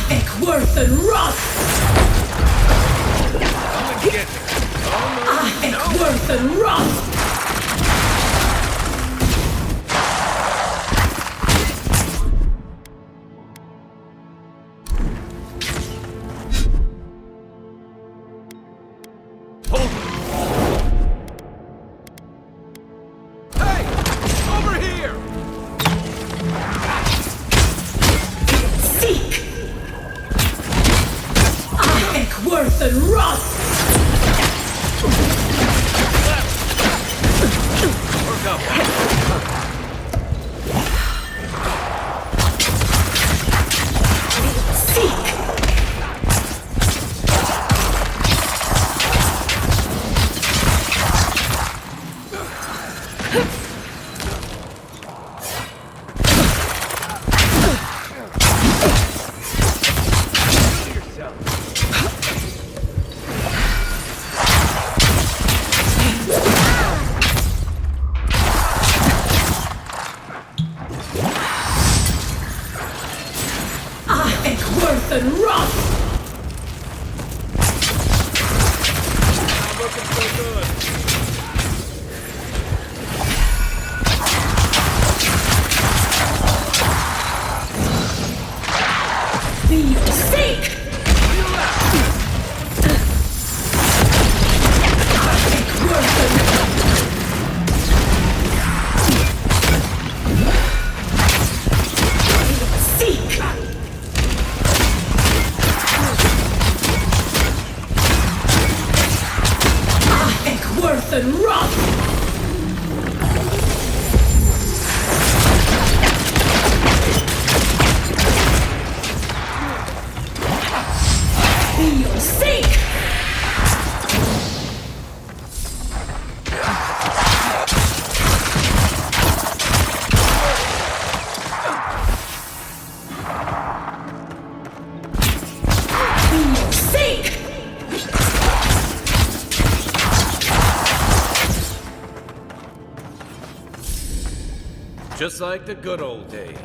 Speaker 4: Heck worse than rust! Heck worse than rust!
Speaker 3: Hey! Over here!
Speaker 4: Seek! Heck worse than rust!
Speaker 3: Work up.
Speaker 4: Seek! Heck worse than rust!
Speaker 3: Not looking so good.
Speaker 4: Be your sake! Heck worse than seek! Heck worse than rust! Be your sake! Be your sake!
Speaker 5: Just like the good old days.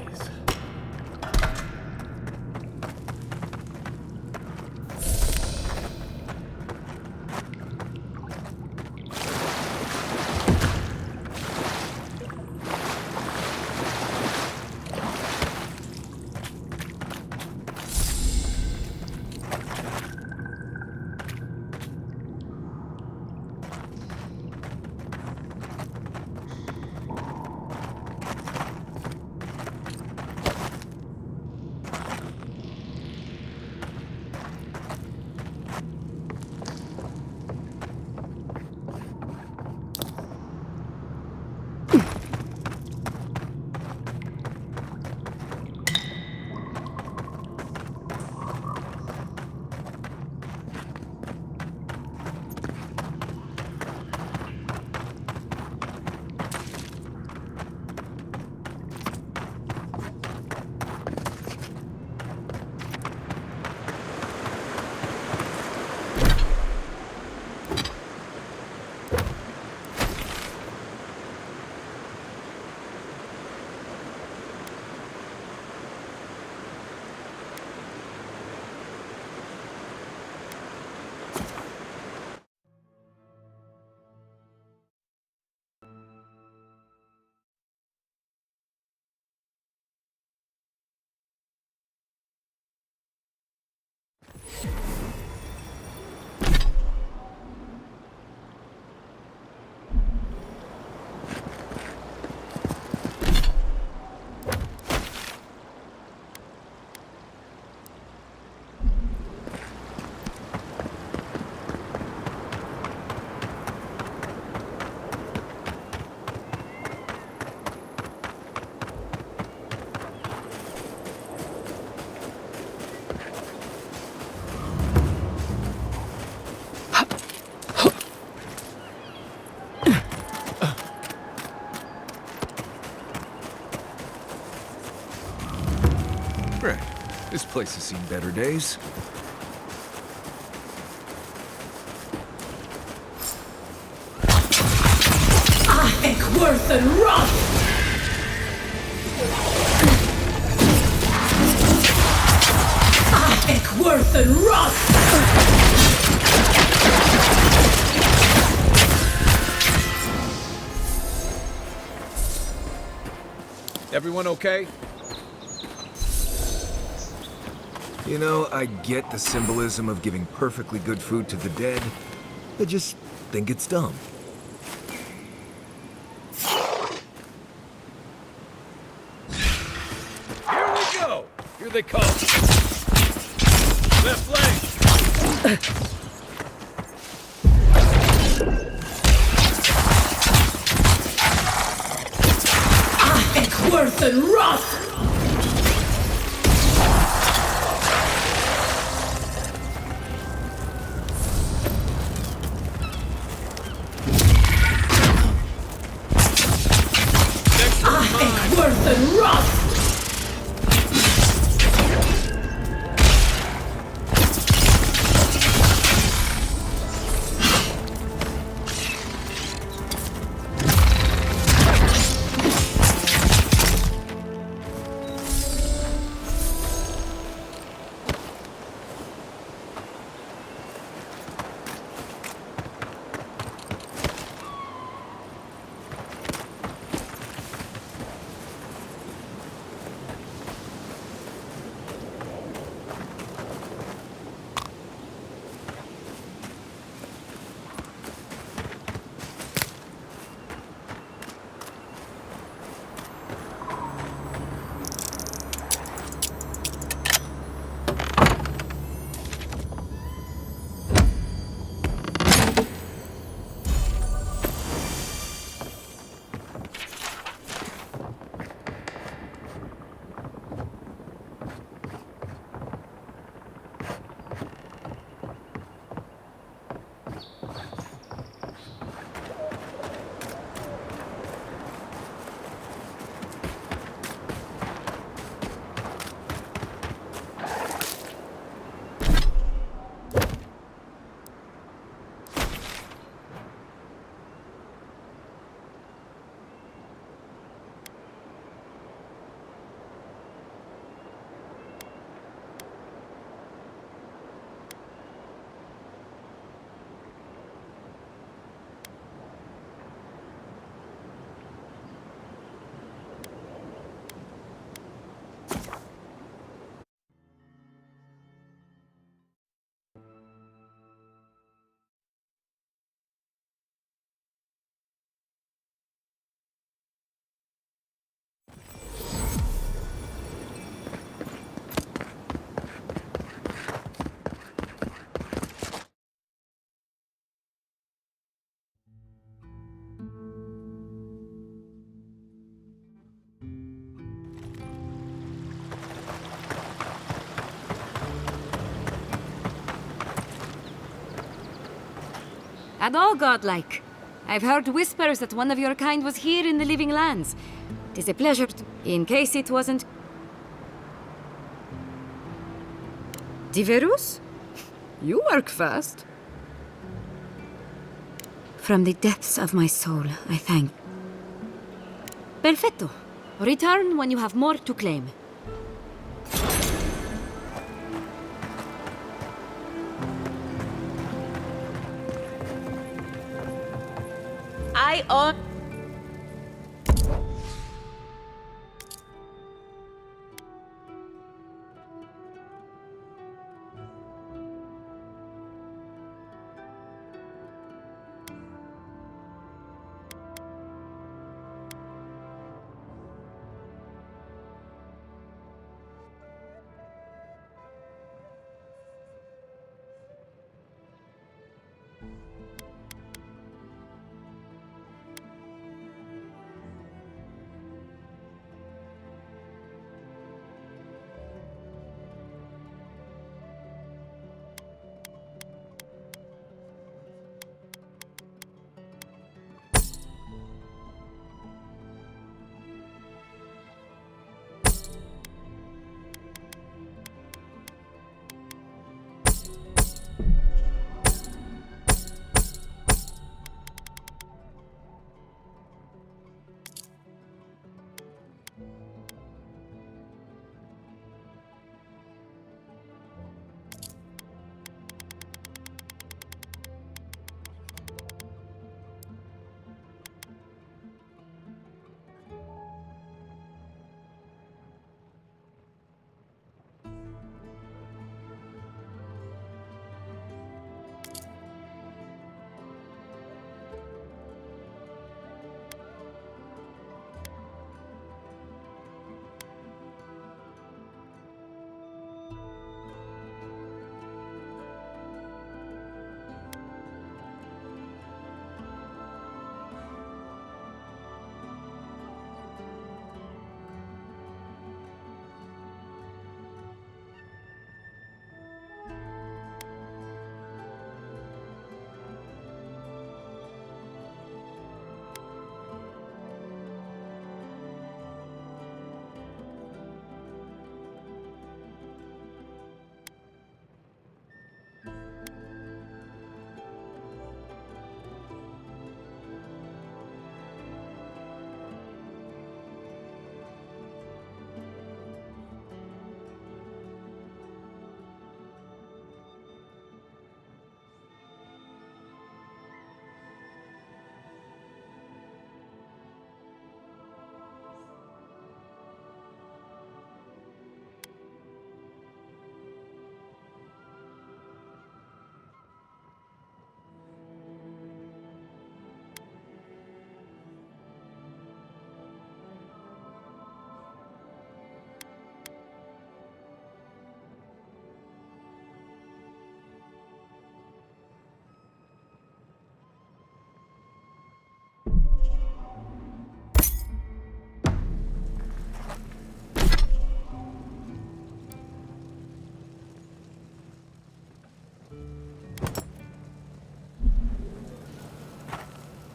Speaker 3: Right. This place has seen better days.
Speaker 4: Worth and rough! Worth and rough!
Speaker 7: Everyone okay?
Speaker 3: You know, I get the symbolism of giving perfectly good food to the dead. I just think it's dumb.
Speaker 7: Here we go! Here they come! Left leg!
Speaker 4: Worth and rough! Worth and rough!
Speaker 8: At all godlike. I've heard whispers that one of your kind was here in the living lands. 'Tis a pleasure to... In case it wasn't... Diverus? You work fast. From the depths of my soul, I thank. Perfecto. Return when you have more to claim.
Speaker 11: I own.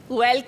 Speaker 11: Well,